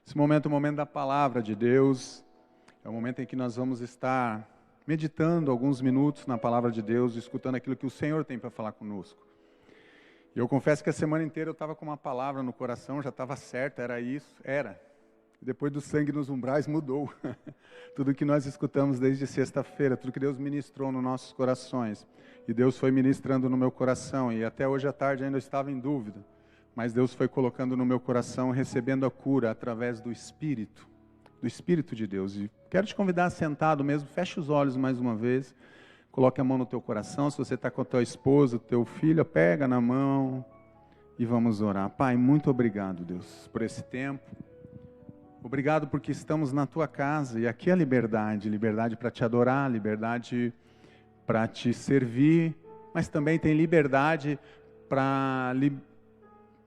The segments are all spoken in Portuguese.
Esse momento é o momento da palavra de Deus, é o momento em que nós vamos estar meditando alguns minutos na palavra de Deus, escutando aquilo que o Senhor tem para falar conosco. E eu confesso que a semana inteira eu estava com uma palavra no coração, já estava certo, era isso, era. Depois do sangue nos umbrais mudou. Tudo que nós escutamos desde sexta-feira, tudo que Deus ministrou nos nossos corações. E Deus foi ministrando no meu coração, e até hoje à tarde ainda eu estava em dúvida. Mas Deus foi colocando no meu coração, recebendo a cura através do Espírito de Deus. E quero te convidar sentado mesmo, feche os olhos mais uma vez, coloque a mão no teu coração, se você está com a tua esposa, teu filho, pega na mão e vamos orar. Pai, muito obrigado, Deus, por esse tempo. Obrigado porque estamos na tua casa e aqui é liberdade para te adorar, liberdade para te servir, mas também tem liberdade para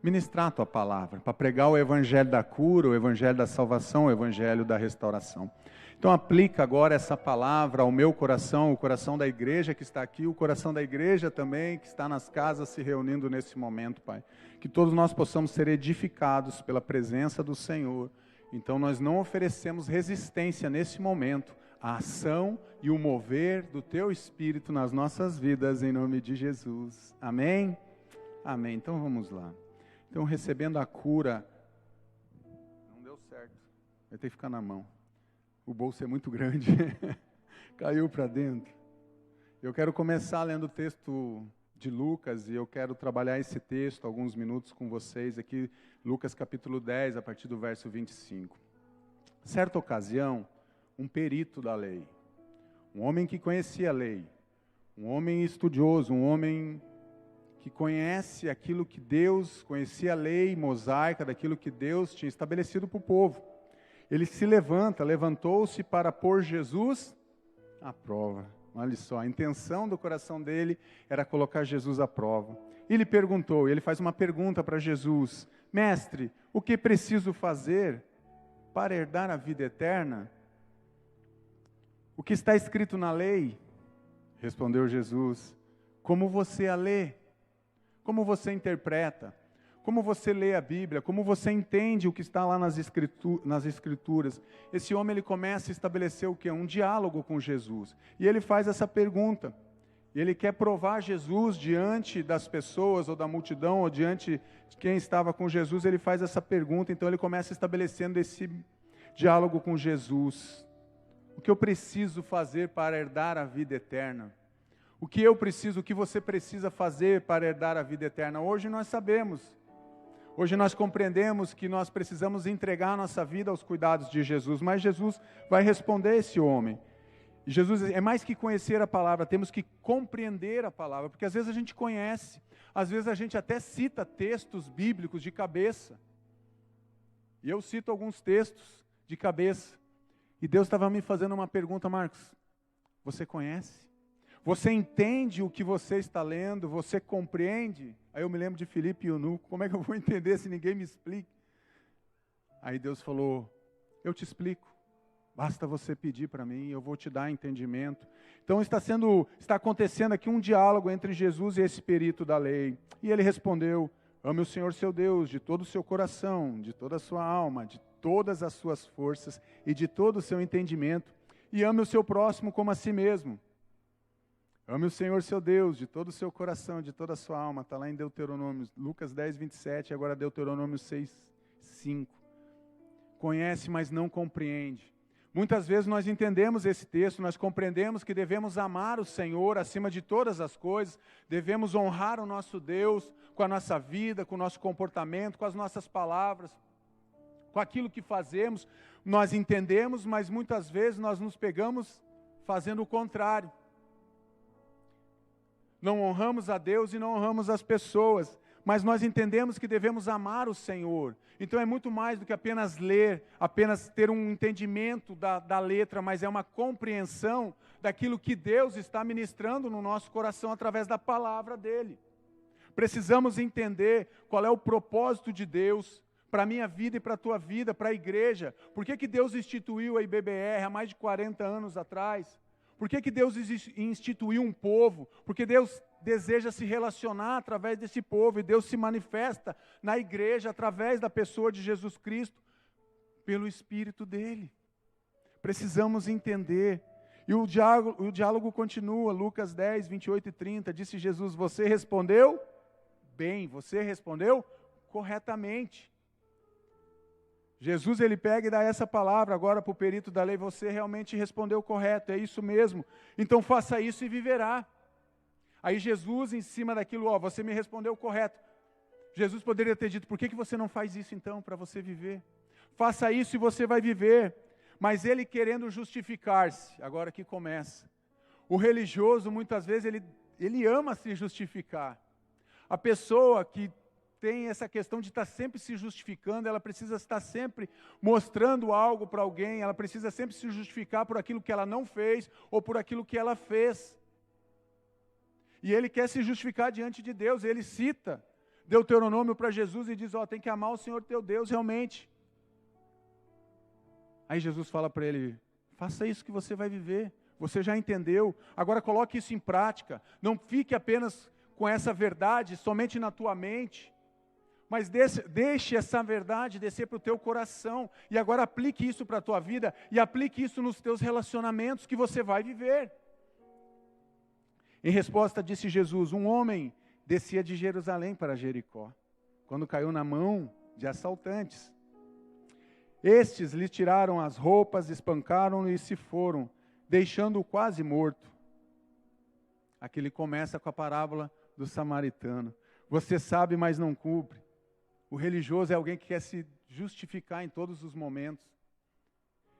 ministrar a tua palavra, para pregar o evangelho da cura, o evangelho da salvação, o evangelho da restauração. Então aplica agora essa palavra ao meu coração, o coração da igreja que está aqui, o coração da igreja também que está nas casas se reunindo nesse momento, Pai. Que todos nós possamos ser edificados pela presença do Senhor. Então nós não oferecemos resistência nesse momento à ação e o mover do Teu Espírito nas nossas vidas, em nome de Jesus. Amém? Amém. Então vamos lá. Então recebendo a cura, não deu certo, vai ter que ficar na mão. O bolso é muito grande, caiu para dentro. Eu quero começar lendo o texto de Lucas, e eu quero trabalhar esse texto alguns minutos com vocês aqui, Lucas capítulo 10, a partir do verso 25. Certa ocasião, um perito da lei, um homem que conhecia a lei, um homem estudioso, um homem que conhece aquilo que Deus, conhecia a lei mosaica, daquilo que Deus tinha estabelecido para o povo. Ele se levantou-se para pôr Jesus à prova. Olha só, a intenção do coração dele era colocar Jesus à prova. Ele perguntou, ele faz uma pergunta para Jesus: Mestre, o que preciso fazer para herdar a vida eterna? O que está escrito na lei? Respondeu Jesus: como você a lê? Como você interpreta? Como você lê a Bíblia? Como você entende o que está lá nas Escrituras? Esse homem ele começa a estabelecer o quê? Um diálogo com Jesus. E ele faz essa pergunta. Ele quer provar Jesus diante das pessoas, ou da multidão, ou diante de quem estava com Jesus. Ele faz essa pergunta, então ele começa estabelecendo esse diálogo com Jesus. O que eu preciso fazer para herdar a vida eterna? O que eu preciso, o que você precisa fazer para herdar a vida eterna? Hoje nós sabemos. Hoje nós compreendemos que nós precisamos entregar a nossa vida aos cuidados de Jesus, mas Jesus vai responder a esse homem. E Jesus é mais que conhecer a palavra, temos que compreender a palavra, porque às vezes a gente conhece, às vezes a gente até cita textos bíblicos de cabeça. E eu cito alguns textos de cabeça. E Deus estava me fazendo uma pergunta: Marcos, você conhece? Você entende o que você está lendo? Você compreende? Aí eu me lembro de Filipe e Eunuco. Como é que eu vou entender se ninguém me explica? Aí Deus falou: eu te explico. Basta você pedir para mim, eu vou te dar entendimento. Então está acontecendo aqui um diálogo entre Jesus e esse perito da lei. E ele respondeu: ame o Senhor seu Deus de todo o seu coração, de toda a sua alma, de todas as suas forças e de todo o seu entendimento. E ame o seu próximo como a si mesmo. Ame o Senhor seu Deus de todo o seu coração, de toda a sua alma. Está lá em Deuteronômio, Lucas 10, 27, agora Deuteronômio 6, 5. Conhece, mas não compreende. Muitas vezes nós entendemos esse texto, nós compreendemos que devemos amar o Senhor acima de todas as coisas, devemos honrar o nosso Deus com a nossa vida, com o nosso comportamento, com as nossas palavras, com aquilo que fazemos. Nós entendemos, mas muitas vezes nós nos pegamos fazendo o contrário. Não honramos a Deus e não honramos as pessoas, mas nós entendemos que devemos amar o Senhor. Então é muito mais do que apenas ler, apenas ter um entendimento da letra, mas é uma compreensão daquilo que Deus está ministrando no nosso coração através da palavra dEle. Precisamos entender qual é o propósito de Deus para a minha vida e para a tua vida, para a igreja. Por que Deus instituiu a IBBR há mais de 40 anos atrás? Por que Deus instituiu um povo? Porque Deus deseja se relacionar através desse povo, e Deus se manifesta na igreja através da pessoa de Jesus Cristo, pelo Espírito dele. Precisamos entender. E o diálogo continua, Lucas 10, 28 e 30, disse Jesus, você respondeu bem, você respondeu corretamente. Jesus, ele pega e dá essa palavra agora para o perito da lei, você realmente respondeu correto, é isso mesmo. Então faça isso e viverá. Aí Jesus, em cima daquilo, você me respondeu correto. Jesus poderia ter dito, por que você não faz isso então, para você viver? Faça isso e você vai viver. Mas ele querendo justificar-se, agora que começa. O religioso, muitas vezes, ele ama se justificar. A pessoa que tem essa questão de estar sempre se justificando, ela precisa estar sempre mostrando algo para alguém, ela precisa sempre se justificar por aquilo que ela não fez ou por aquilo que ela fez. E ele quer se justificar diante de Deus, ele cita Deuteronômio para Jesus e diz, tem que amar o Senhor teu Deus realmente. Aí Jesus fala para ele, faça isso que você vai viver, você já entendeu, agora coloque isso em prática, não fique apenas com essa verdade somente na tua mente, mas deixe essa verdade descer para o teu coração, e agora aplique isso para a tua vida, e aplique isso nos teus relacionamentos que você vai viver. Em resposta disse Jesus, um homem descia de Jerusalém para Jericó, quando caiu na mão de assaltantes. Estes lhe tiraram as roupas, espancaram-no e se foram, deixando-o quase morto. Aqui ele começa com a parábola do samaritano. Você sabe, mas não cumpre. O religioso é alguém que quer se justificar em todos os momentos.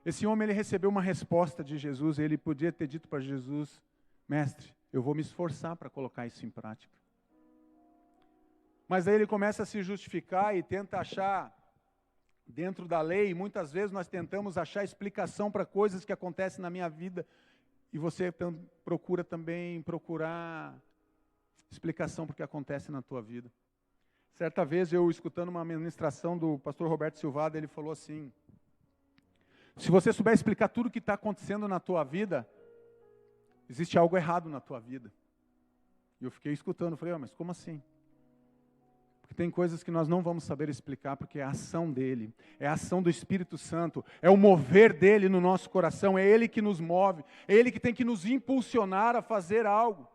Esse homem, ele recebeu uma resposta de Jesus, e ele podia ter dito para Jesus, mestre, eu vou me esforçar para colocar isso em prática. Mas aí ele começa a se justificar e tenta achar dentro da lei, muitas vezes nós tentamos achar explicação para coisas que acontecem na minha vida, e você procura também procurar explicação para o que acontece na tua vida. Certa vez eu escutando uma ministração do pastor Roberto Silvado, ele falou assim, se você souber explicar tudo o que está acontecendo na tua vida, existe algo errado na tua vida. E eu fiquei escutando, falei, mas como assim? Porque tem coisas que nós não vamos saber explicar, porque é a ação dele, é a ação do Espírito Santo, é o mover dele no nosso coração, é ele que nos move, é ele que tem que nos impulsionar a fazer algo,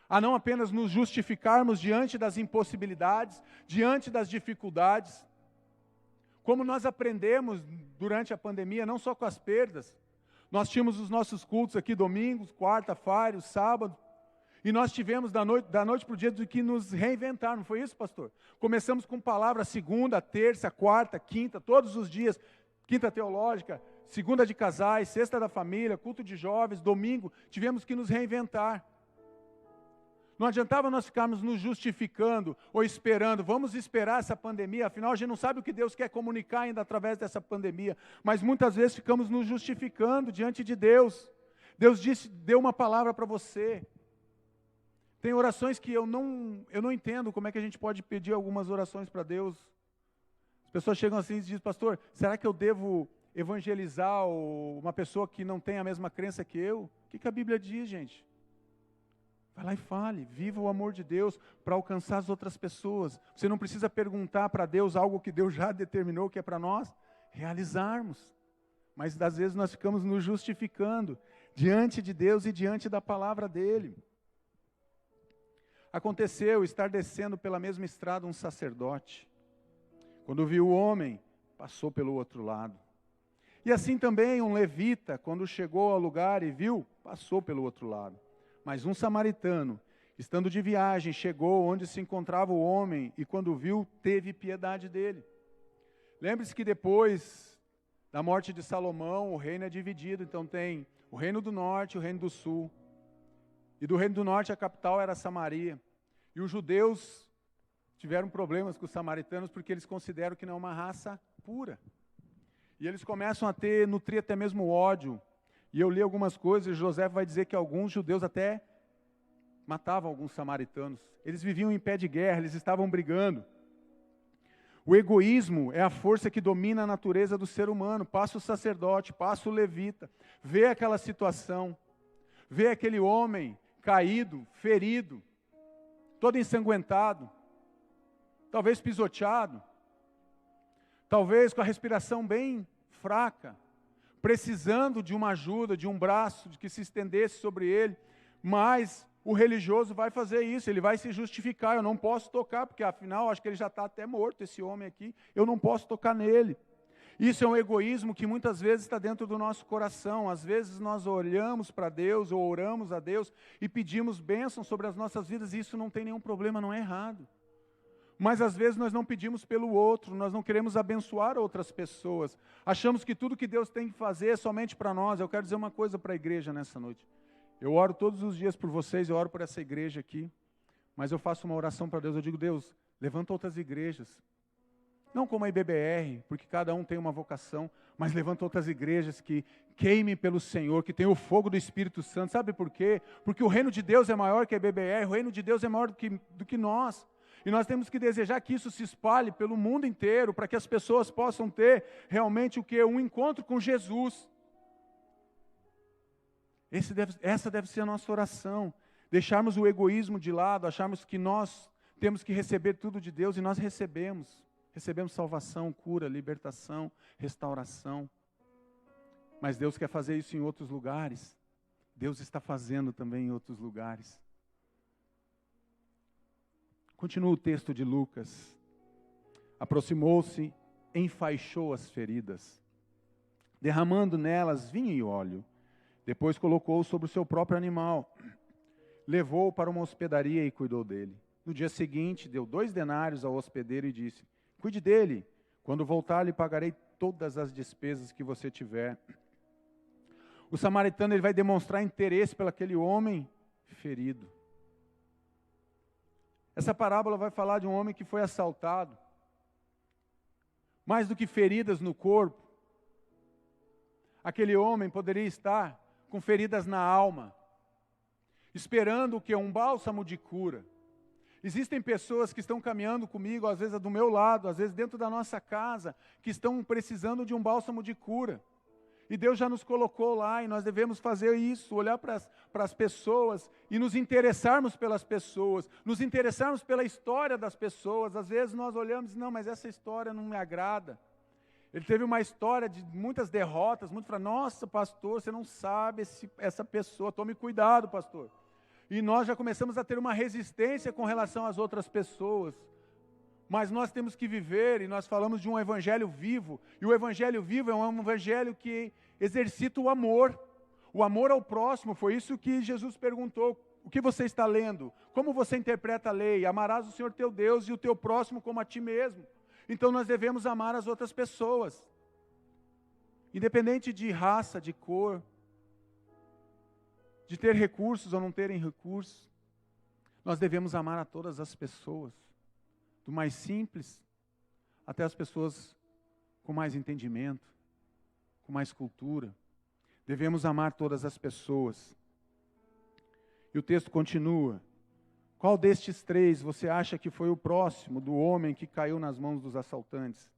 a não apenas nos justificarmos diante das impossibilidades, diante das dificuldades. Como nós aprendemos durante a pandemia, não só com as perdas, nós tínhamos os nossos cultos aqui domingos, quarta-feira, sábado, e nós tivemos da noite para o dia de que nos reinventar, não foi isso, pastor? Começamos com palavra segunda, terça, quarta, quinta, todos os dias, quinta teológica, segunda de casais, sexta da família, culto de jovens, domingo, tivemos que nos reinventar. Não adiantava nós ficarmos nos justificando ou esperando, vamos esperar essa pandemia, afinal a gente não sabe o que Deus quer comunicar ainda através dessa pandemia, mas muitas vezes ficamos nos justificando diante de Deus. Deus deu uma palavra para você. Tem orações que eu não entendo como é que a gente pode pedir algumas orações para Deus. As pessoas chegam assim e dizem, pastor, será que eu devo evangelizar uma pessoa que não tem a mesma crença que eu? O que a Bíblia diz, gente? Vai lá e fale, viva o amor de Deus para alcançar as outras pessoas. Você não precisa perguntar para Deus algo que Deus já determinou que é para nós realizarmos. Mas às vezes nós ficamos nos justificando diante de Deus e diante da palavra dEle. Aconteceu estar descendo pela mesma estrada um sacerdote. Quando viu o homem, passou pelo outro lado. E assim também um levita, quando chegou ao lugar e viu, passou pelo outro lado. Mas um samaritano, estando de viagem, chegou onde se encontrava o homem e quando viu, teve piedade dele. Lembre-se que depois da morte de Salomão, o reino é dividido. Então tem o reino do norte e o reino do sul. E do reino do norte a capital era Samaria. E os judeus tiveram problemas com os samaritanos porque eles consideram que não é uma raça pura. E eles começam a nutrir até mesmo ódio. E eu li algumas coisas, e José vai dizer que alguns judeus até matavam alguns samaritanos. Eles viviam em pé de guerra, eles estavam brigando. O egoísmo é a força que domina a natureza do ser humano. Passa o sacerdote, passa o levita, vê aquela situação, vê aquele homem caído, ferido, todo ensanguentado, talvez pisoteado, talvez com a respiração bem fraca, precisando de uma ajuda, de um braço que se estendesse sobre ele, mas o religioso vai fazer isso, ele vai se justificar, eu não posso tocar, porque afinal, acho que ele já está até morto, esse homem aqui, eu não posso tocar nele. Isso é um egoísmo que muitas vezes está dentro do nosso coração. Às vezes nós olhamos para Deus ou oramos a Deus e pedimos bênção sobre as nossas vidas, e isso não tem nenhum problema, não é errado. Mas às vezes nós não pedimos pelo outro, nós não queremos abençoar outras pessoas. Achamos que tudo que Deus tem que fazer é somente para nós. Eu quero dizer uma coisa para a igreja nessa noite. Eu oro todos os dias por vocês, eu oro por essa igreja aqui, mas eu faço uma oração para Deus, eu digo, Deus, levanta outras igrejas. Não como a IBBR, porque cada um tem uma vocação, mas levanta outras igrejas que queimem pelo Senhor, que tenham o fogo do Espírito Santo. Sabe por quê? Porque o reino de Deus é maior que a IBBR, o reino de Deus é maior do que nós. E nós temos que desejar que isso se espalhe pelo mundo inteiro, para que as pessoas possam ter realmente o quê? Um encontro com Jesus. Essa deve ser a nossa oração. Deixarmos o egoísmo de lado, acharmos que nós temos que receber tudo de Deus, e nós recebemos. Recebemos salvação, cura, libertação, restauração. Mas Deus quer fazer isso em outros lugares. Deus está fazendo também em outros lugares. Continua o texto de Lucas. Aproximou-se, enfaixou as feridas, derramando nelas vinho e óleo. Depois colocou-o sobre o seu próprio animal. Levou-o para uma hospedaria e cuidou dele. No dia seguinte, deu 2 denários ao hospedeiro e disse, cuide dele, quando voltar lhe pagarei todas as despesas que você tiver. O samaritano ele vai demonstrar interesse pelo aquele homem ferido. Essa parábola vai falar de um homem que foi assaltado. Mais do que feridas no corpo, aquele homem poderia estar com feridas na alma, esperando o que? Um bálsamo de cura. Existem pessoas que estão caminhando comigo, às vezes do meu lado, às vezes dentro da nossa casa, que estão precisando de um bálsamo de cura. E Deus já nos colocou lá, e nós devemos fazer isso, olhar para as pessoas e nos interessarmos pelas pessoas, nos interessarmos pela história das pessoas. Às vezes nós olhamos e não, mas essa história não me agrada. Ele teve uma história de muitas derrotas, muito falando, nossa pastor, você não sabe essa pessoa, tome cuidado pastor. E nós já começamos a ter uma resistência com relação às outras pessoas. Mas nós temos que viver, e nós falamos de um evangelho vivo. E o evangelho vivo é um evangelho que exercita o amor ao próximo. Foi isso que Jesus perguntou. O que você está lendo? Como você interpreta a lei? Amarás o Senhor teu Deus e o teu próximo como a ti mesmo. Então nós devemos amar as outras pessoas. Independente de raça, de cor, de ter recursos ou não terem recursos, nós devemos amar a todas as pessoas, do mais simples até as pessoas com mais entendimento, com mais cultura. Devemos amar todas as pessoas. E o texto continua. Qual destes 3 você acha que foi o próximo do homem que caiu nas mãos dos assaltantes?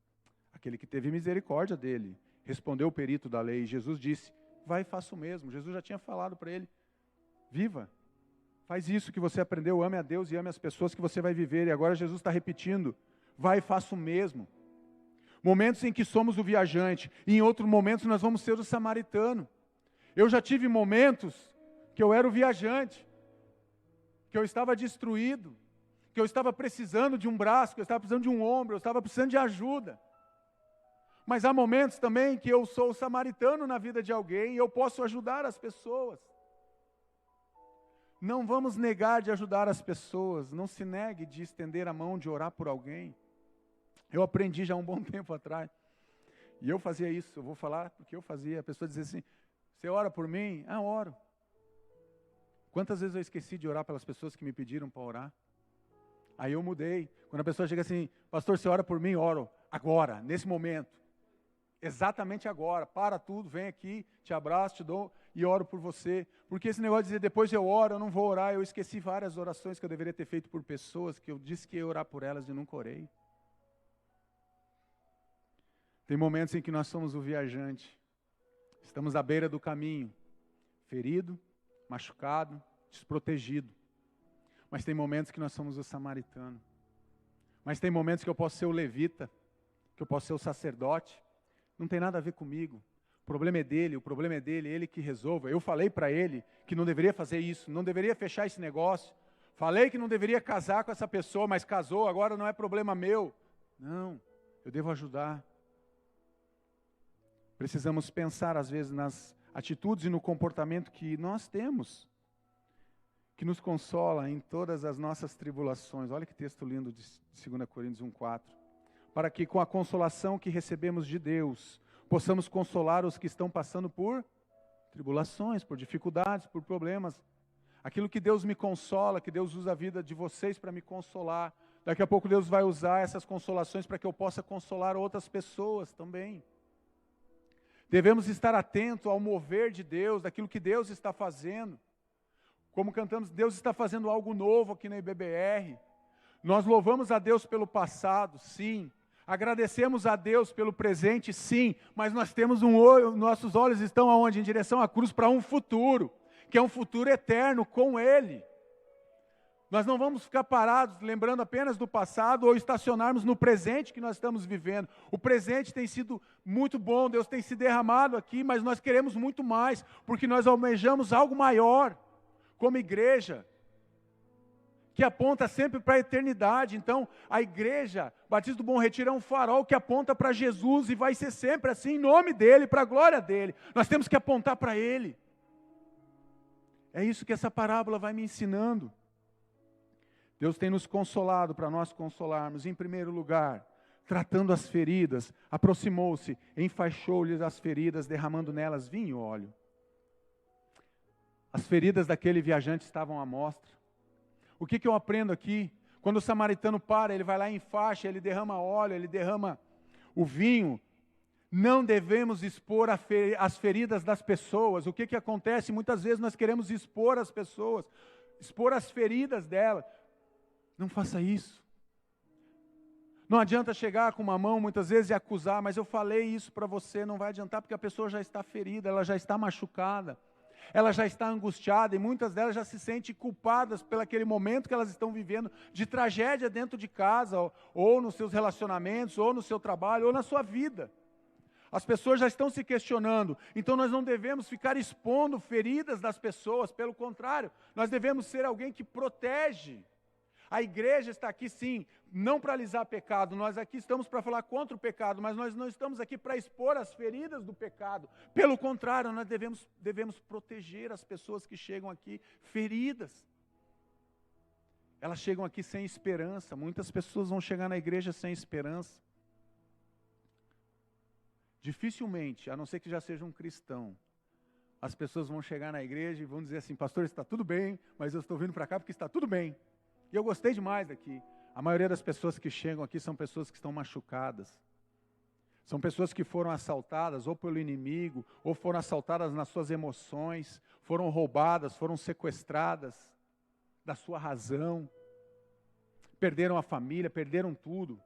Aquele que teve misericórdia dele. Respondeu o perito da lei. Jesus disse, vai e faça o mesmo. Jesus já tinha falado para ele, viva, faz isso que você aprendeu, ame a Deus e ame as pessoas que você vai viver. E agora Jesus está repetindo, vai e faça o mesmo. Momentos em que somos o viajante, e em outros momentos nós vamos ser o samaritano. Eu já tive momentos que eu era o viajante, que eu estava destruído, que eu estava precisando de um braço, que eu estava precisando de um ombro, eu estava precisando de ajuda. Mas há momentos também que eu sou o samaritano na vida de alguém, e eu posso ajudar as pessoas. Não vamos negar de ajudar as pessoas, não se negue de estender a mão, de orar por alguém. Eu aprendi já há um bom tempo atrás, e eu fazia isso, eu vou falar porque eu fazia. A pessoa dizia assim, você ora por mim? Ah, oro. Quantas vezes eu esqueci de orar pelas pessoas que me pediram para orar? Aí eu mudei. Quando a pessoa chega assim, pastor, você ora por mim? Oro. Agora, nesse momento. Exatamente agora. Para tudo, vem aqui, te abraço, te dou e oro por você. Porque esse negócio de dizer, depois eu oro, eu não vou orar. Eu esqueci várias orações que eu deveria ter feito por pessoas, que eu disse que ia orar por elas e nunca orei. Tem momentos em que nós somos o viajante. Estamos à beira do caminho, ferido, machucado, desprotegido. Mas tem momentos que nós somos o samaritano. Mas tem momentos que eu posso ser o levita, que eu posso ser o sacerdote. não tem nada a ver comigo. O problema é dele, ele que resolva. Eu falei para ele que não deveria fazer isso, não deveria fechar esse negócio. Falei que não deveria casar com essa pessoa, mas casou, agora não é problema meu. Não, eu devo ajudar. Precisamos pensar, às vezes, nas atitudes e no comportamento que nós temos, que nos consola em todas as nossas tribulações. Olha que texto lindo de 2 Coríntios 1,4. Para que com a consolação que recebemos de Deus, possamos consolar os que estão passando por tribulações, por dificuldades, por problemas. Aquilo que Deus me consola, que Deus usa a vida de vocês para me consolar. Daqui a pouco Deus vai usar essas consolações para que eu possa consolar outras pessoas também. Devemos estar atentos ao mover de Deus, daquilo que Deus está fazendo. Como cantamos, Deus está fazendo algo novo aqui na IBBR. Nós louvamos a Deus pelo passado, sim. Agradecemos a Deus pelo presente, sim. Mas nós temos nossos olhos estão aonde? Em direção à cruz para um futuro, que é um futuro eterno com Ele. Nós não vamos ficar parados lembrando apenas do passado ou estacionarmos no presente que nós estamos vivendo. O presente tem sido muito bom, Deus tem se derramado aqui, mas nós queremos muito mais, porque nós almejamos algo maior, como igreja, que aponta sempre para a eternidade. Então, a igreja, Batista do Bom Retiro, é um farol que aponta para Jesus e vai ser sempre assim, em nome dEle, para a glória dEle. Nós temos que apontar para Ele. É isso que essa parábola vai me ensinando. Deus tem nos consolado para nós consolarmos. Em primeiro lugar, tratando as feridas, aproximou-se, enfaixou-lhes as feridas, derramando nelas vinho e óleo. As feridas daquele viajante estavam à mostra. O que eu aprendo aqui? Quando o samaritano para, ele vai lá e enfaixa, ele derrama óleo, ele derrama o vinho. Não devemos expor as feridas das pessoas. O que acontece? Muitas vezes nós queremos expor as pessoas, expor as feridas delas. Não faça isso. Não adianta chegar com uma mão muitas vezes e acusar, mas eu falei isso para você, não vai adiantar porque a pessoa já está ferida, ela já está machucada, ela já está angustiada e muitas delas já se sentem culpadas pelo aquele momento que elas estão vivendo de tragédia dentro de casa, ou nos seus relacionamentos, ou no seu trabalho, ou na sua vida. As pessoas já estão se questionando, então nós não devemos ficar expondo feridas das pessoas, pelo contrário, nós devemos ser alguém que protege. A igreja está aqui sim, não para alisar pecado, nós aqui estamos para falar contra o pecado, mas nós não estamos aqui para expor as feridas do pecado. Pelo contrário, nós devemos proteger as pessoas que chegam aqui feridas. Elas chegam aqui sem esperança, muitas pessoas vão chegar na igreja sem esperança. Dificilmente, a não ser que já seja um cristão, as pessoas vão chegar na igreja e vão dizer assim, pastor, está tudo bem, mas eu estou vindo para cá porque está tudo bem. E eu gostei demais daqui. A maioria das pessoas que chegam aqui são pessoas que estão machucadas. São pessoas que foram assaltadas ou pelo inimigo, ou foram assaltadas nas suas emoções, foram roubadas, foram sequestradas da sua razão. Perderam a família, perderam tudo.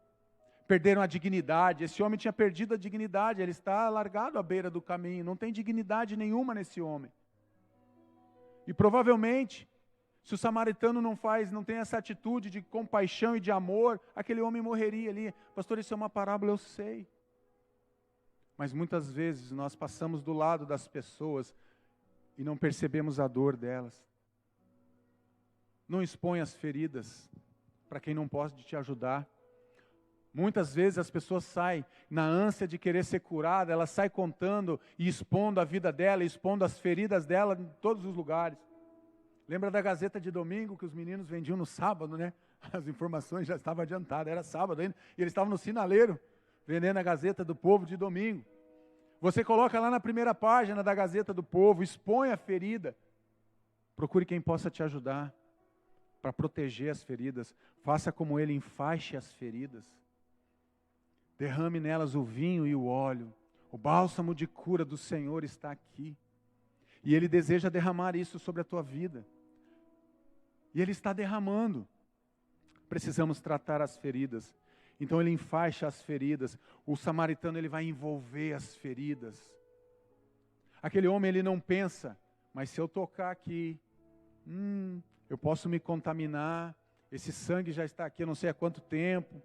Perderam a dignidade. Esse homem tinha perdido a dignidade, ele está largado à beira do caminho, não tem dignidade nenhuma nesse homem. E provavelmente, se o samaritano não tem essa atitude de compaixão e de amor, aquele homem morreria ali. Pastor, isso é uma parábola, eu sei. Mas muitas vezes nós passamos do lado das pessoas e não percebemos a dor delas. Não expõe as feridas para quem não pode te ajudar. Muitas vezes as pessoas saem na ânsia de querer ser curada, ela sai contando e expondo a vida dela, expondo as feridas dela em todos os lugares. Lembra da Gazeta de domingo que os meninos vendiam no sábado, né? As informações já estavam adiantadas, era sábado ainda, e eles estavam no sinaleiro, vendendo a Gazeta do Povo de domingo. Você coloca lá na primeira página da Gazeta do Povo, expõe a ferida. Procure quem possa te ajudar para proteger as feridas. Faça como ele, enfaixe as feridas. Derrame nelas o vinho e o óleo. O bálsamo de cura do Senhor está aqui. E Ele deseja derramar isso sobre a tua vida. E Ele está derramando. Precisamos tratar as feridas. Então Ele enfaixa as feridas. O samaritano, ele vai envolver as feridas. Aquele homem, ele não pensa, mas se eu tocar aqui, eu posso me contaminar. Esse sangue já está aqui, eu não sei há quanto tempo.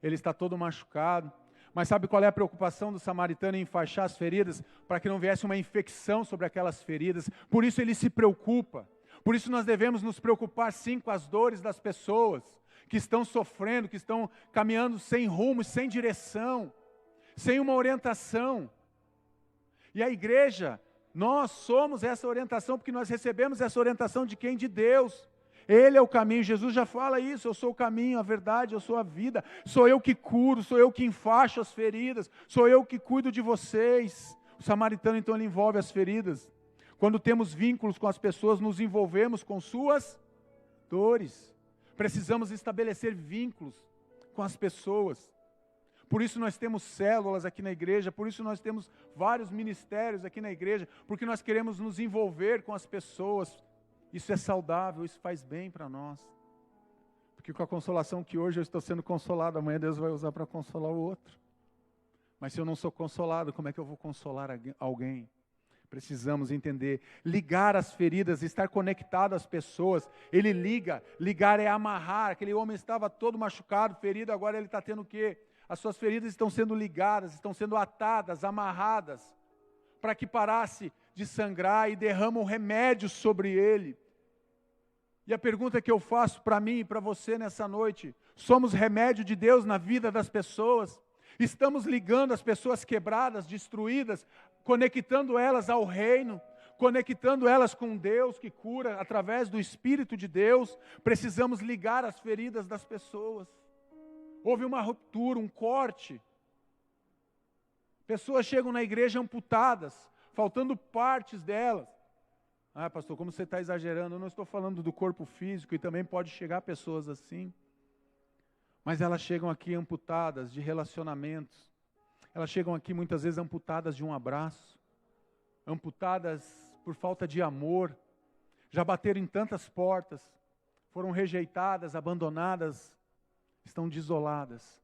Ele está todo machucado. Mas sabe qual é a preocupação do samaritano em enfaixar as feridas? Para que não viesse uma infecção sobre aquelas feridas. Por isso ele se preocupa. Por isso nós devemos nos preocupar sim com as dores das pessoas que estão sofrendo, que estão caminhando sem rumo, sem direção, sem uma orientação. E a igreja, nós somos essa orientação, porque nós recebemos essa orientação de quem? De Deus. Ele é o caminho, Jesus já fala isso, eu sou o caminho, a verdade, eu sou a vida, sou eu que curo, sou eu que enfaixo as feridas, sou eu que cuido de vocês. O samaritano então ele envolve as feridas. Quando temos vínculos com as pessoas, nos envolvemos com suas dores. Precisamos estabelecer vínculos com as pessoas. Por isso nós temos células aqui na igreja, por isso nós temos vários ministérios aqui na igreja, porque nós queremos nos envolver com as pessoas. Isso é saudável, isso faz bem para nós. Porque com a consolação que hoje eu estou sendo consolado, amanhã Deus vai usar para consolar o outro. Mas se eu não sou consolado, como é que eu vou consolar alguém? Precisamos entender, ligar as feridas, estar conectado às pessoas. Ele liga, ligar é amarrar. Aquele homem estava todo machucado, ferido, agora ele está tendo o quê? As suas feridas estão sendo ligadas, estão sendo atadas, amarradas, para que parasse de sangrar e derrama um remédio sobre ele. E a pergunta que eu faço para mim e para você nessa noite, somos remédio de Deus na vida das pessoas? Estamos ligando as pessoas quebradas, destruídas, conectando elas ao reino, conectando elas com Deus que cura através do Espírito de Deus. Precisamos ligar as feridas das pessoas. Houve uma ruptura, um corte. Pessoas chegam na igreja amputadas, faltando partes delas. Ah, pastor, como você está exagerando? Eu não estou falando do corpo físico, e também pode chegar pessoas assim. Mas elas chegam aqui amputadas de relacionamentos. Elas chegam aqui muitas vezes amputadas de um abraço, amputadas por falta de amor. Já bateram em tantas portas, foram rejeitadas, abandonadas, estão desoladas.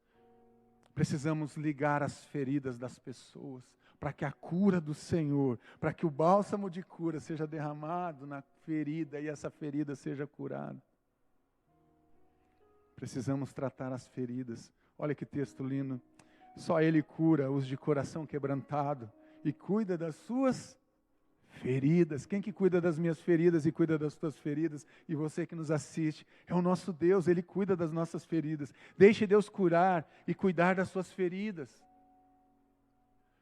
Precisamos ligar as feridas das pessoas, para que a cura do Senhor, para que o bálsamo de cura seja derramado na ferida e essa ferida seja curada. Precisamos tratar as feridas. Olha que texto lindo. Só Ele cura os de coração quebrantado e cuida das suas feridas. Quem que cuida das minhas feridas e cuida das tuas feridas? E você que nos assiste, é o nosso Deus, Ele cuida das nossas feridas. Deixe Deus curar e cuidar das suas feridas.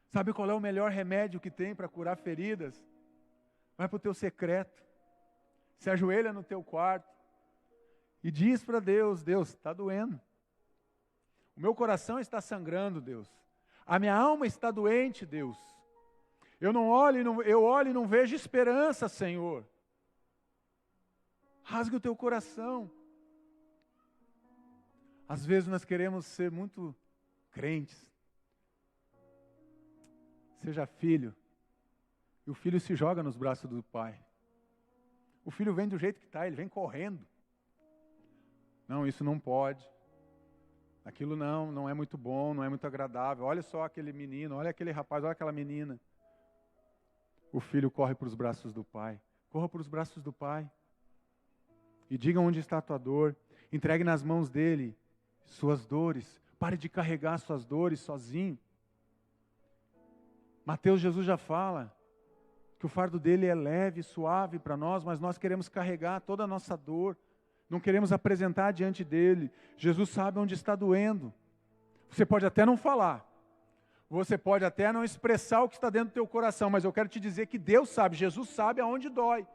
Sabe qual é o melhor remédio que tem para curar feridas? Vai para o teu secreto, se ajoelha no teu quarto e diz para Deus, Deus, está doendo. O meu coração está sangrando, Deus. A minha alma está doente, Deus. Eu olho e não vejo esperança, Senhor. Rasga o teu coração. Às vezes nós queremos ser muito crentes. Seja filho. E o filho se joga nos braços do pai. O filho vem do jeito que está, ele vem correndo. Não, isso não pode. Aquilo não é muito bom, não é muito agradável. Olha só aquele menino, olha aquele rapaz, olha aquela menina. O filho corre para os braços do pai. Corra para os braços do pai. E diga onde está a tua dor. Entregue nas mãos dele suas dores. Pare de carregar suas dores sozinho. Mateus, Jesus já fala que o fardo dele é leve, suave para nós, mas nós queremos carregar toda a nossa dor. Não queremos apresentar diante dele. Jesus sabe onde está doendo. Você pode até não falar. Você pode até não expressar o que está dentro do teu coração, mas eu quero te dizer que Deus sabe, Jesus sabe aonde dói.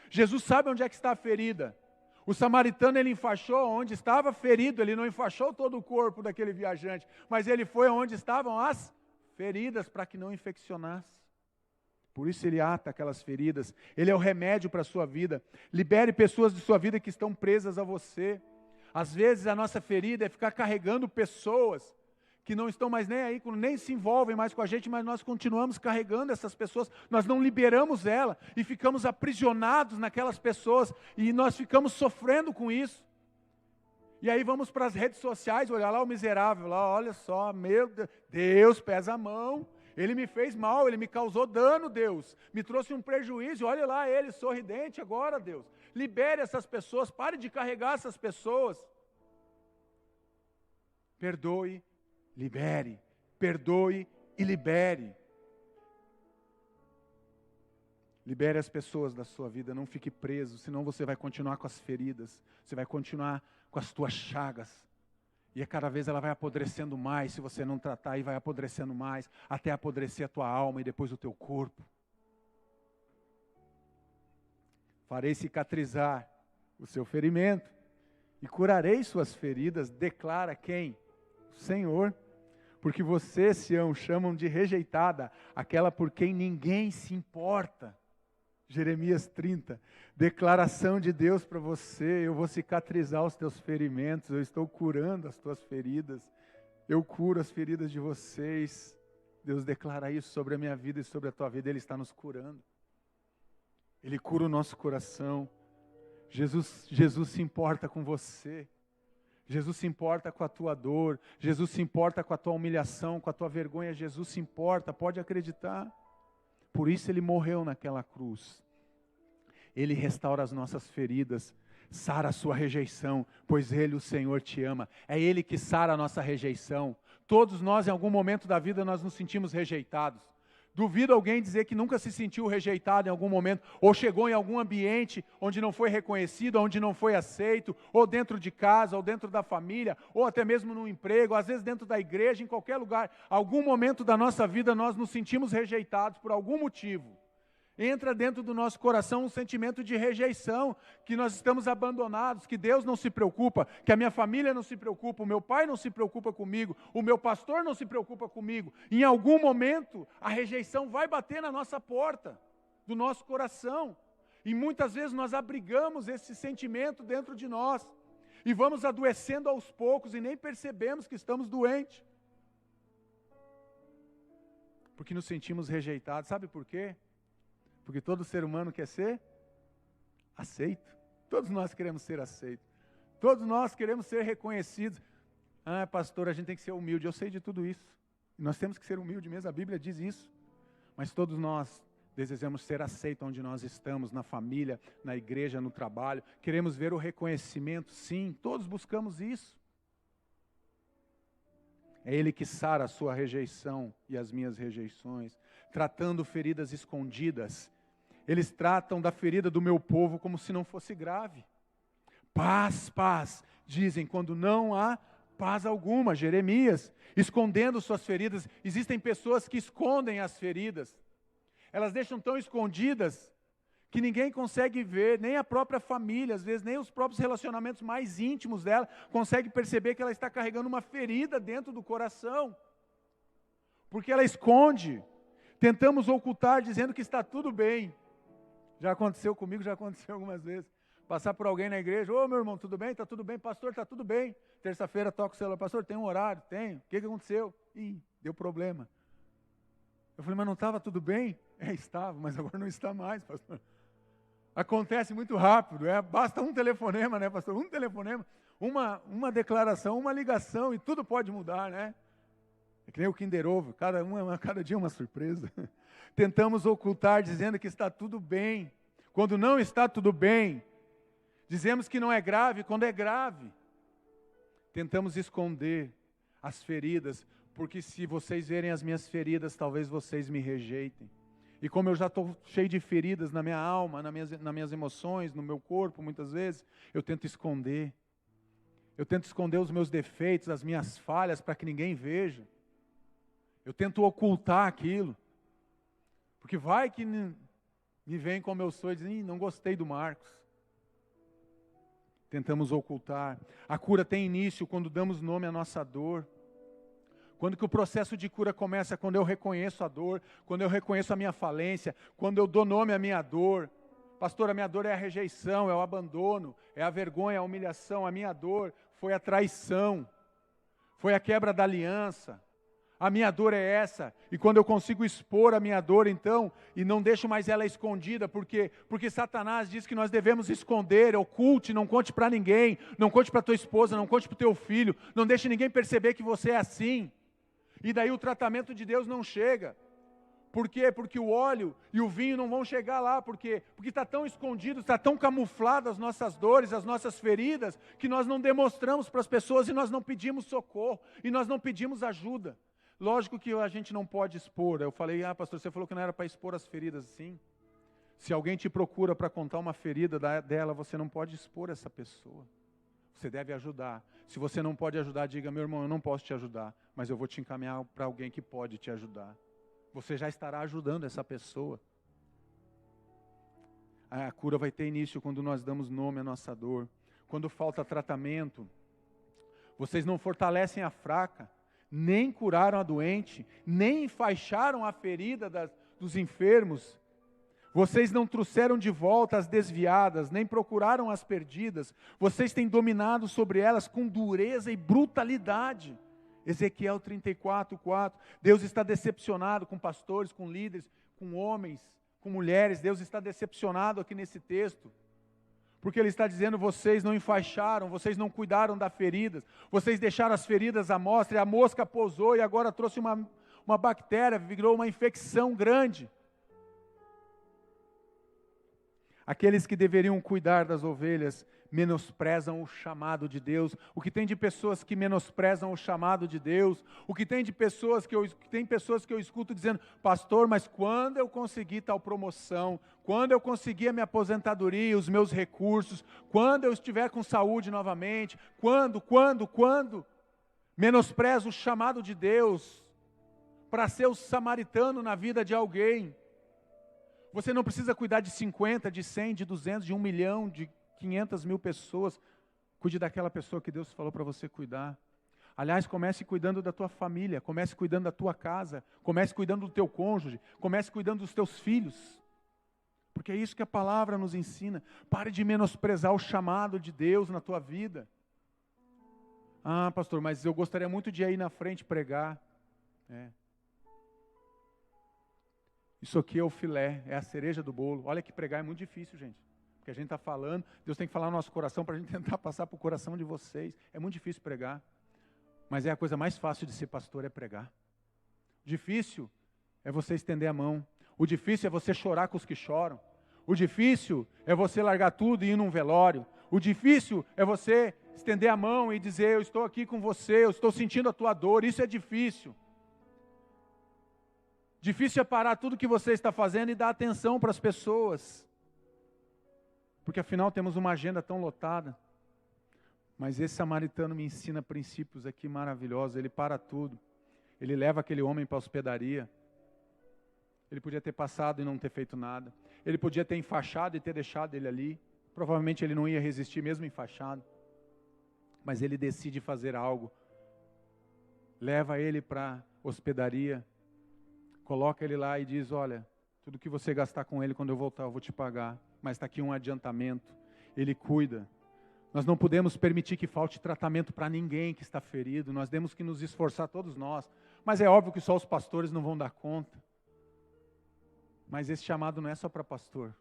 Jesus sabe onde é que está a ferida. O samaritano, ele enfaixou onde estava ferido, ele não enfaixou todo o corpo daquele viajante, mas ele foi onde estavam as feridas para que não infeccionasse. Por isso ele ata aquelas feridas. Ele é o remédio para a sua vida. Libere pessoas de sua vida que estão presas a você. Às vezes a nossa ferida é ficar carregando pessoas que não estão mais nem aí, nem se envolvem mais com a gente, mas nós continuamos carregando essas pessoas, nós não liberamos ela e ficamos aprisionados naquelas pessoas e nós ficamos sofrendo com isso. E aí vamos para as redes sociais, olhar lá o miserável, lá, olha só, meu Deus, pesa a mão. Ele me fez mal, ele me causou dano, Deus. Me trouxe um prejuízo, olha lá ele, sorridente agora, Deus. Libere essas pessoas, pare de carregar essas pessoas. Perdoe, libere, perdoe e libere. Libere as pessoas da sua vida, não fique preso, senão você vai continuar com as feridas, você vai continuar com as tuas chagas. E cada vez ela vai apodrecendo mais, se você não tratar, e vai apodrecendo mais, até apodrecer a tua alma e depois o teu corpo. Farei cicatrizar o seu ferimento e curarei suas feridas, declara quem? O Senhor. Porque vocês, Sião, chamam de rejeitada aquela por quem ninguém se importa. Jeremias 30, declaração de Deus para você: eu vou cicatrizar os teus ferimentos, eu estou curando as tuas feridas, eu curo as feridas de vocês. Deus declara isso sobre a minha vida e sobre a tua vida, Ele está nos curando. Ele cura o nosso coração. Jesus se importa com você. Jesus se importa com a tua dor. Jesus se importa com a tua humilhação, com a tua vergonha. Jesus se importa, pode acreditar. Por isso Ele morreu naquela cruz. Ele restaura as nossas feridas, sara a sua rejeição, pois Ele, o Senhor, te ama. É Ele que sara a nossa rejeição. Todos nós, em algum momento da vida, nós nos sentimos rejeitados. Duvido alguém dizer que nunca se sentiu rejeitado em algum momento, ou chegou em algum ambiente onde não foi reconhecido, onde não foi aceito, ou dentro de casa, ou dentro da família, ou até mesmo no emprego, às vezes dentro da igreja, em qualquer lugar. Algum momento da nossa vida nós nos sentimos rejeitados por algum motivo. Entra dentro do nosso coração um sentimento de rejeição, que nós estamos abandonados, que Deus não se preocupa, que a minha família não se preocupa, o meu pai não se preocupa comigo, o meu pastor não se preocupa comigo. Em algum momento, a rejeição vai bater na nossa porta, do nosso coração. E muitas vezes nós abrigamos esse sentimento dentro de nós, e vamos adoecendo aos poucos, e nem percebemos que estamos doentes. Porque nos sentimos rejeitados, sabe por quê? Porque todo ser humano quer ser aceito. Todos nós queremos ser aceitos. Todos nós queremos ser reconhecidos. Ah, pastor, a gente tem que ser humilde. Eu sei de tudo isso. E nós temos que ser humildes mesmo, a Bíblia diz isso. Mas todos nós desejamos ser aceitos onde nós estamos, na família, na igreja, no trabalho. Queremos ver o reconhecimento, sim, todos buscamos isso. É Ele que sara a sua rejeição e as minhas rejeições, tratando feridas escondidas. Eles tratam da ferida do meu povo como se não fosse grave. Paz, paz, dizem, quando não há paz alguma. Jeremias, escondendo suas feridas. Existem pessoas que escondem as feridas. Elas deixam tão escondidas que ninguém consegue ver, nem a própria família, às vezes nem os próprios relacionamentos mais íntimos dela consegue perceber que ela está carregando uma ferida dentro do coração. Porque ela esconde. Tentamos ocultar dizendo que está tudo bem. Já aconteceu comigo, já aconteceu algumas vezes. Passar por alguém na igreja: ô meu irmão, tudo bem? Está tudo bem? Pastor, está tudo bem. Terça-feira toca o celular: pastor, tem um horário? Tenho. O que aconteceu? Ih, deu problema. Eu falei: mas não estava tudo bem? Estava, mas agora não está mais, pastor. Acontece muito rápido, basta um telefonema, né, pastor? Um telefonema, uma declaração, uma ligação e tudo pode mudar, né? É que nem o Kinder Ovo, cada dia uma surpresa. Tentamos ocultar dizendo que está tudo bem, quando não está tudo bem. Dizemos que não é grave, quando é grave. Tentamos esconder as feridas, porque se vocês verem as minhas feridas, talvez vocês me rejeitem. E como eu já estou cheio de feridas na minha alma, nas minhas emoções, no meu corpo, muitas vezes, eu tento esconder. Eu tento esconder os meus defeitos, as minhas falhas, para que ninguém veja. Eu tento ocultar aquilo. Porque vai que me vem como eu sou e diz: não gostei do Marcos. Tentamos ocultar. A cura tem início quando damos nome à nossa dor. Quando que o processo de cura começa? Quando eu reconheço a dor, quando eu reconheço a minha falência, quando eu dou nome à minha dor. Pastor, a minha dor é a rejeição, é o abandono, é a vergonha, a humilhação. A minha dor foi a traição, foi a quebra da aliança. A minha dor é essa, e quando eu consigo expor a minha dor, então, e não deixo mais ela escondida, porque Satanás diz que nós devemos esconder, oculte, não conte para ninguém, não conte para tua esposa, não conte para o teu filho, não deixe ninguém perceber que você é assim, e daí o tratamento de Deus não chega. Por quê? Porque o óleo e o vinho não vão chegar lá, porque está tão escondido, está tão camuflado as nossas dores, as nossas feridas, que nós não demonstramos para as pessoas, e nós não pedimos socorro, e nós não pedimos ajuda. Lógico que a gente não pode expor. Eu falei, pastor, você falou que não era para expor as feridas, sim. Se alguém te procura para contar uma ferida dela, você não pode expor essa pessoa. Você deve ajudar. Se você não pode ajudar, diga, meu irmão, eu não posso te ajudar, mas eu vou te encaminhar para alguém que pode te ajudar. Você já estará ajudando essa pessoa. A cura vai ter início quando nós damos nome à nossa dor. Quando falta tratamento, vocês não fortalecem a fraca, nem curaram a doente, nem enfaixaram a ferida dos enfermos. Vocês não trouxeram de volta as desviadas, nem procuraram as perdidas. Vocês têm dominado sobre elas com dureza e brutalidade. Ezequiel 34:4. Deus está decepcionado com pastores, com líderes, com homens, com mulheres. Deus está decepcionado aqui nesse texto. Porque Ele está dizendo, vocês não enfaixaram, vocês não cuidaram das feridas. Vocês deixaram as feridas à mostra, e a mosca pousou e agora trouxe uma bactéria, virou uma infecção grande. Aqueles que deveriam cuidar das ovelhas menosprezam o chamado de Deus. O que tem de pessoas que menosprezam o chamado de Deus? O que tem de pessoas que eu escuto dizendo, pastor, mas quando eu conseguir tal promoção, quando eu conseguir a minha aposentadoria, os meus recursos, quando eu estiver com saúde novamente, quando? Menospreza o chamado de Deus para ser o samaritano na vida de alguém. Você não precisa cuidar de 50, de 100, de 200, de 1 milhão, de 500 mil pessoas. Cuide daquela pessoa que Deus falou para você cuidar. Aliás, comece cuidando da tua família, comece cuidando da tua casa, comece cuidando do teu cônjuge, comece cuidando dos teus filhos. Porque é isso que a palavra nos ensina. Pare de menosprezar o chamado de Deus na tua vida. Pastor, mas eu gostaria muito de ir aí na frente pregar. Isso aqui é o filé, é a cereja do bolo. Olha que pregar é muito difícil, gente. Porque a gente está falando, Deus tem que falar no nosso coração para a gente tentar passar para o coração de vocês. É muito difícil pregar. Mas é a coisa mais fácil de ser pastor, é pregar. O difícil é você estender a mão. O difícil é você chorar com os que choram. O difícil é você largar tudo e ir num velório. O difícil é você estender a mão e dizer, eu estou aqui com você, eu estou sentindo a tua dor. Isso é difícil. Difícil é parar tudo que você está fazendo e dar atenção para as pessoas. Porque afinal temos uma agenda tão lotada. Mas esse samaritano me ensina princípios aqui maravilhosos. Ele para tudo. Ele leva aquele homem para a hospedaria. Ele podia ter passado e não ter feito nada. Ele podia ter enfaixado e ter deixado ele ali. Provavelmente ele não ia resistir mesmo enfaixado. Mas ele decide fazer algo. Leva ele para a hospedaria. Coloca ele lá e diz, olha, tudo que você gastar com ele quando eu voltar eu vou te pagar. Mas está aqui um adiantamento. Ele cuida. Nós não podemos permitir que falte tratamento para ninguém que está ferido. Nós temos que nos esforçar todos nós. Mas é óbvio que só os pastores não vão dar conta. Mas esse chamado não é só para pastor.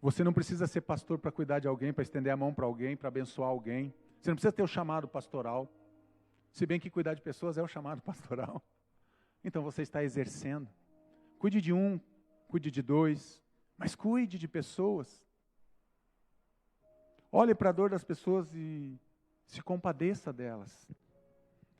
Você não precisa ser pastor para cuidar de alguém, para estender a mão para alguém, para abençoar alguém. Você não precisa ter o chamado pastoral. Se bem que cuidar de pessoas é o chamado pastoral. Então você está exercendo. Cuide de um, cuide de dois, mas cuide de pessoas. Olhe para a dor das pessoas e se compadeça delas.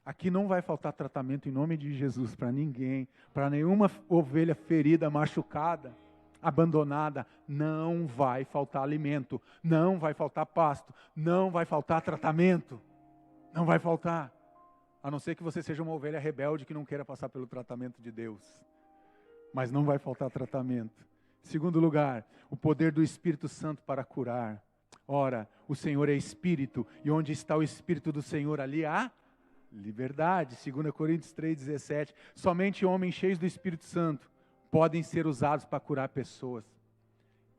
Aqui não vai faltar tratamento em nome de Jesus para ninguém, para nenhuma ovelha ferida, machucada, abandonada. Não vai faltar alimento, não vai faltar pasto, não vai faltar tratamento. Não vai faltar. A não ser que você seja uma ovelha rebelde que não queira passar pelo tratamento de Deus. Mas não vai faltar tratamento. Segundo lugar, o poder do Espírito Santo para curar. Ora, o Senhor é Espírito, e onde está o Espírito do Senhor, ali há liberdade. 2 Coríntios 3,17. Somente homens cheios do Espírito Santo podem ser usados para curar pessoas.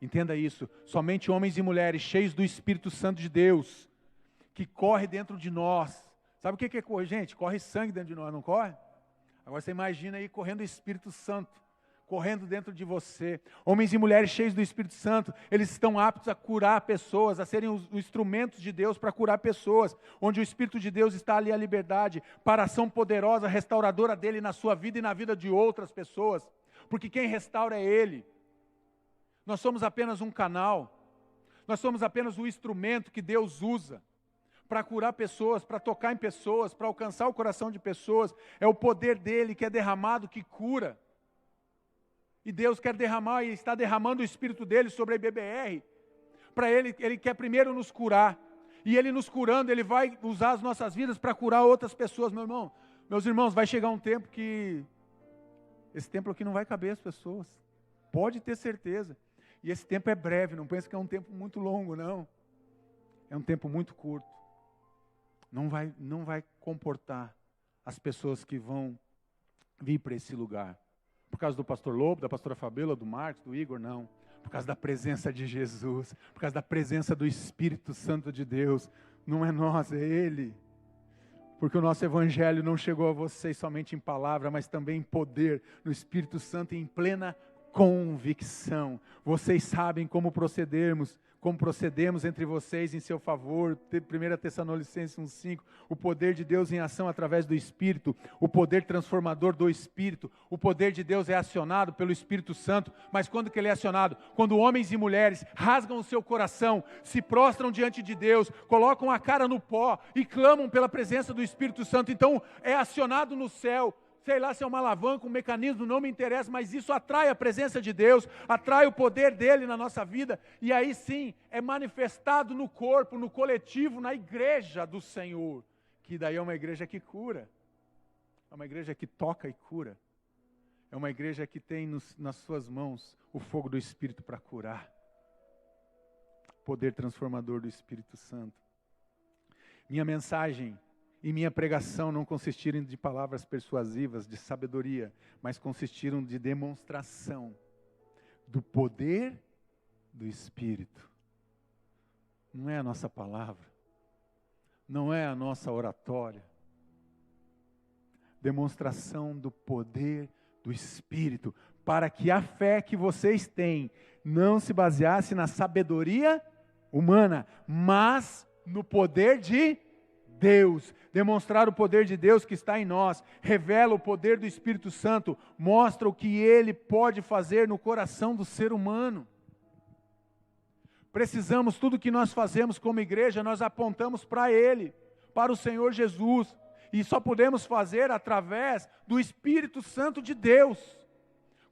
Entenda isso. Somente homens e mulheres cheios do Espírito Santo de Deus, que corre dentro de nós. Sabe o que é correr, gente? Corre sangue dentro de nós, não corre? Agora você imagina aí correndo o Espírito Santo, correndo dentro de você. Homens e mulheres cheios do Espírito Santo, eles estão aptos a curar pessoas, a serem os instrumentos de Deus para curar pessoas. Onde o Espírito de Deus está ali a liberdade, para a ação poderosa, restauradora dele na sua vida e na vida de outras pessoas. Porque quem restaura é Ele. Nós somos apenas um canal. Nós somos apenas o instrumento que Deus usa para curar pessoas, para tocar em pessoas, para alcançar o coração de pessoas. É o poder dele que é derramado, que cura. E Deus quer derramar, e está derramando o Espírito dele sobre a IBBR. Para ele quer primeiro nos curar. E ele nos curando, ele vai usar as nossas vidas para curar outras pessoas. Meus irmãos, vai chegar um tempo que esse templo aqui não vai caber as pessoas. Pode ter certeza. E esse tempo é breve, não pense que é um tempo muito longo, não. É um tempo muito curto. Não vai comportar as pessoas que vão vir para esse lugar. Por causa do pastor Lobo, da pastora Fabíola, do Marcos, do Igor, não. Por causa da presença de Jesus, por causa da presença do Espírito Santo de Deus. Não é nós, é Ele. Porque o nosso Evangelho não chegou a vocês somente em palavra, mas também em poder, no Espírito Santo e em plena convicção. Vocês sabem como procedemos entre vocês em seu favor. 1 Tessalonicenses 1,5, o poder de Deus em ação através do Espírito, o poder transformador do Espírito. O poder de Deus é acionado pelo Espírito Santo, mas quando que ele é acionado? Quando homens e mulheres rasgam o seu coração, se prostram diante de Deus, colocam a cara no pó e clamam pela presença do Espírito Santo. Então é acionado no céu. Sei lá se é uma alavanca, um mecanismo, não me interessa, mas isso atrai a presença de Deus, atrai o poder dele na nossa vida, e aí sim, é manifestado no corpo, no coletivo, na igreja do Senhor, que daí é uma igreja que cura, é uma igreja que toca e cura, é uma igreja que tem nas suas mãos o fogo do Espírito para curar, poder transformador do Espírito Santo. Minha mensagem e minha pregação não consistiram de palavras persuasivas, de sabedoria, mas consistiram de demonstração do poder do Espírito. Não é a nossa palavra, não é a nossa oratória. Demonstração do poder do Espírito, para que a fé que vocês têm não se baseasse na sabedoria humana, mas no poder de Deus. Demonstrar o poder de Deus que está em nós, revela o poder do Espírito Santo, mostra o que Ele pode fazer no coração do ser humano. Precisamos, tudo que nós fazemos como igreja, nós apontamos para Ele, para o Senhor Jesus, e só podemos fazer através do Espírito Santo de Deus.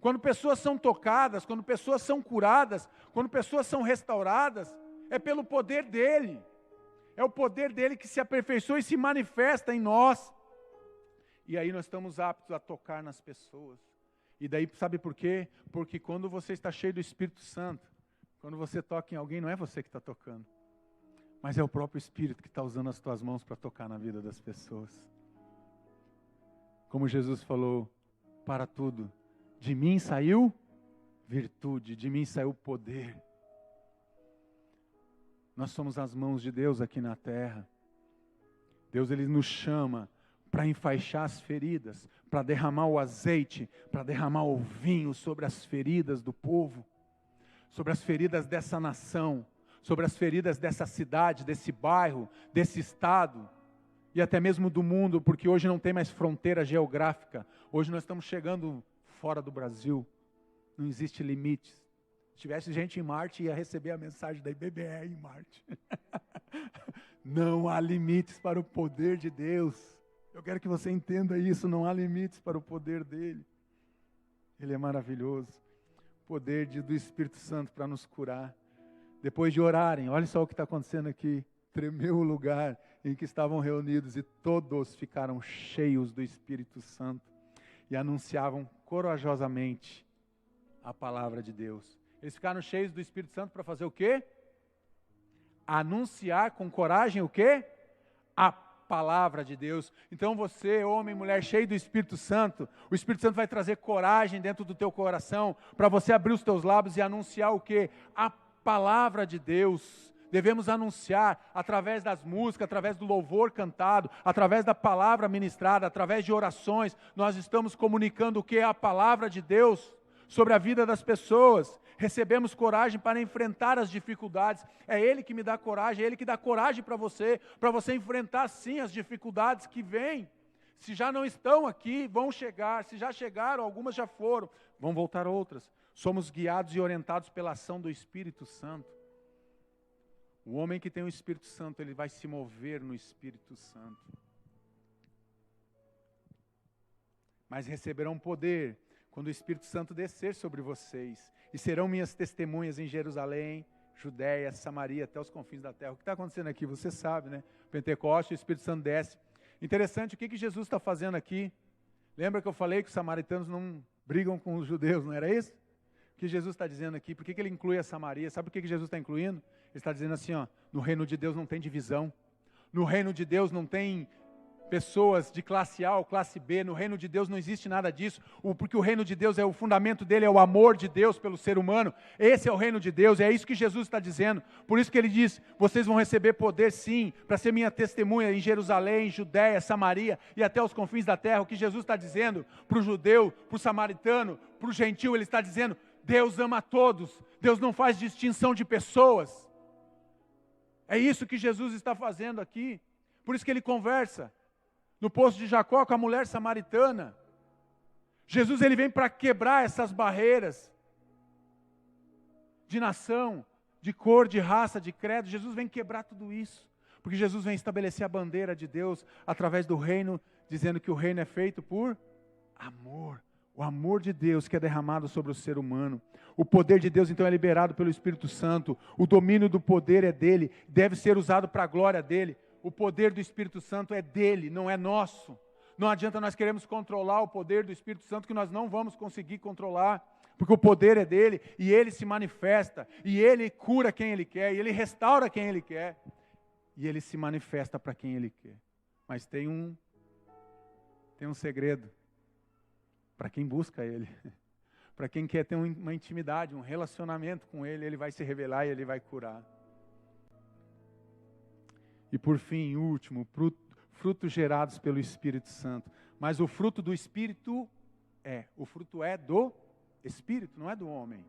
Quando pessoas são tocadas, quando pessoas são curadas, quando pessoas são restauradas, é pelo poder dEle. É o poder dele que se aperfeiçoa e se manifesta em nós. E aí nós estamos aptos a tocar nas pessoas. E daí, sabe por quê? Porque quando você está cheio do Espírito Santo, quando você toca em alguém, não é você que está tocando, mas é o próprio Espírito que está usando as tuas mãos para tocar na vida das pessoas. Como Jesus falou, para tudo, de mim saiu virtude, de mim saiu poder. Nós somos as mãos de Deus aqui na terra. Deus, Ele nos chama para enfaixar as feridas, para derramar o azeite, para derramar o vinho sobre as feridas do povo, sobre as feridas dessa nação, sobre as feridas dessa cidade, desse bairro, desse estado, e até mesmo do mundo, porque hoje não tem mais fronteira geográfica. Hoje nós estamos chegando fora do Brasil, não existe limites. Se tivesse gente em Marte, ia receber a mensagem da IBBR em Marte. Não há limites para o poder de Deus. Eu quero que você entenda isso, não há limites para o poder dEle. Ele é maravilhoso. Poder do Espírito Santo para nos curar. Depois de orarem, olha só o que está acontecendo aqui. Tremeu o lugar em que estavam reunidos e todos ficaram cheios do Espírito Santo e anunciavam corajosamente a palavra de Deus. Eles ficaram cheios do Espírito Santo para fazer o quê? Anunciar com coragem o quê? A palavra de Deus. Então você, homem e mulher, cheio do Espírito Santo, o Espírito Santo vai trazer coragem dentro do teu coração, para você abrir os teus lábios e anunciar o quê? A palavra de Deus. Devemos anunciar através das músicas, através do louvor cantado, através da palavra ministrada, através de orações, nós estamos comunicando o que é a palavra de Deus sobre a vida das pessoas. Recebemos coragem para enfrentar as dificuldades. É Ele que me dá coragem, é Ele que dá coragem para você enfrentar sim as dificuldades que vêm. Se já não estão aqui, vão chegar. Se já chegaram, algumas já foram, vão voltar outras. Somos guiados e orientados pela ação do Espírito Santo. O homem que tem o Espírito Santo, ele vai se mover no Espírito Santo. Mas receberão poder quando o Espírito Santo descer sobre vocês. E serão minhas testemunhas em Jerusalém, Judéia, Samaria, até os confins da terra. O que está acontecendo aqui? Você sabe, né? Pentecoste, o Espírito Santo desce. Interessante, o que Jesus está fazendo aqui? Lembra que eu falei que os samaritanos não brigam com os judeus, não era isso? O que Jesus está dizendo aqui? Por que ele inclui a Samaria? Sabe o que Jesus está incluindo? Ele está dizendo assim, ó, no reino de Deus não tem divisão. No reino de Deus não tem pessoas de classe A ou classe B. No reino de Deus não existe nada disso. Porque o reino de Deus, o fundamento dele é o amor de Deus pelo ser humano. Esse é o reino de Deus, é isso que Jesus está dizendo. Por isso que ele diz, vocês vão receber poder sim, para ser minha testemunha em Jerusalém, Judéia, Samaria e até os confins da terra. O que Jesus está dizendo para o judeu, para o samaritano, para o gentil, ele está dizendo, Deus ama a todos. Deus não faz distinção de pessoas. É isso que Jesus está fazendo aqui. Por isso que ele conversa no poço de Jacó com a mulher samaritana. Jesus ele vem para quebrar essas barreiras de nação, de cor, de raça, de credo. Jesus vem quebrar tudo isso. Porque Jesus vem estabelecer a bandeira de Deus através do reino, dizendo que o reino é feito por amor. O amor de Deus que é derramado sobre o ser humano. O poder de Deus então é liberado pelo Espírito Santo. O domínio do poder é dele, deve ser usado para a glória dele. O poder do Espírito Santo é dele, não é nosso. Não adianta nós queremos controlar o poder do Espírito Santo, que nós não vamos conseguir controlar, porque o poder é dele, e ele se manifesta, e ele cura quem ele quer, e ele restaura quem ele quer, e ele se manifesta para quem ele quer. Mas tem um segredo, para quem busca ele, para quem quer ter uma intimidade, um relacionamento com ele, ele vai se revelar e ele vai curar. E por fim, último, frutos gerados pelo Espírito Santo. Mas o fruto do Espírito o fruto é do Espírito, não é do homem.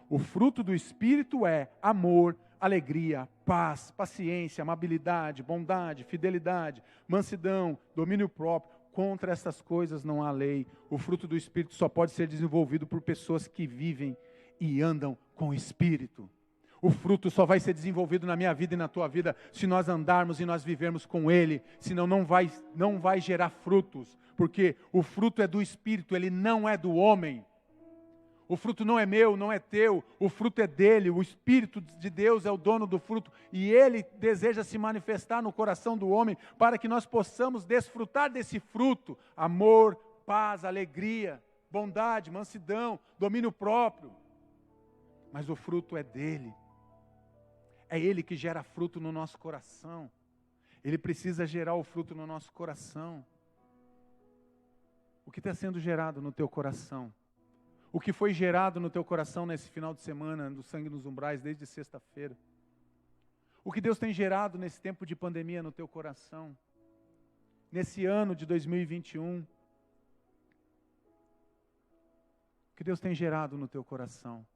O fruto do Espírito é amor, alegria, paz, paciência, amabilidade, bondade, fidelidade, mansidão, domínio próprio. Contra essas coisas não há lei. O fruto do Espírito só pode ser desenvolvido por pessoas que vivem e andam com o Espírito. O fruto só vai ser desenvolvido na minha vida e na tua vida se nós andarmos e nós vivermos com Ele. Senão não vai gerar frutos. Porque o fruto é do Espírito, ele não é do homem. O fruto não é meu, não é teu. O fruto é dele. O Espírito de Deus é o dono do fruto. E ele deseja se manifestar no coração do homem para que nós possamos desfrutar desse fruto. Amor, paz, alegria, bondade, mansidão, domínio próprio. Mas o fruto é dele. É ele que gera fruto no nosso coração. Ele precisa gerar o fruto no nosso coração. O que está sendo gerado no teu coração? O que foi gerado no teu coração nesse final de semana, do Sangue nos Umbrais, desde sexta-feira? O que Deus tem gerado nesse tempo de pandemia no teu coração? Nesse ano de 2021? O que Deus tem gerado no teu coração?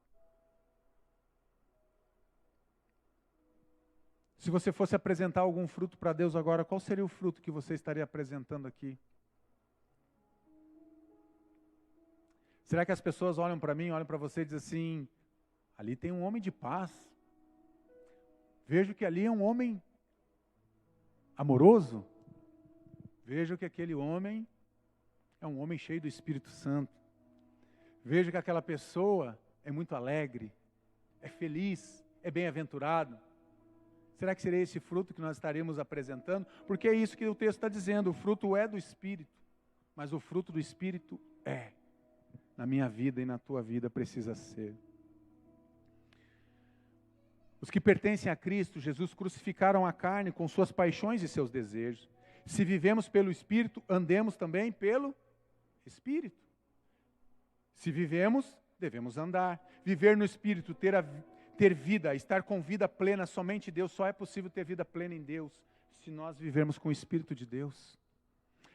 Se você fosse apresentar algum fruto para Deus agora, qual seria o fruto que você estaria apresentando aqui? Será que as pessoas olham para mim, olham para você e dizem assim, ali tem um homem de paz. Vejo que ali é um homem amoroso. Vejo que aquele homem é um homem cheio do Espírito Santo. Vejo que aquela pessoa é muito alegre, é feliz, é bem-aventurado. Será que seria esse fruto que nós estaremos apresentando? Porque é isso que o texto está dizendo, o fruto é do Espírito, mas o fruto do Espírito na minha vida e na tua vida precisa ser. Os que pertencem a Cristo, Jesus, crucificaram a carne com suas paixões e seus desejos. Se vivemos pelo Espírito, andemos também pelo Espírito. Se vivemos, devemos andar. Viver no Espírito, ter vida, estar com vida plena somente em Deus, só é possível ter vida plena em Deus, se nós vivermos com o Espírito de Deus.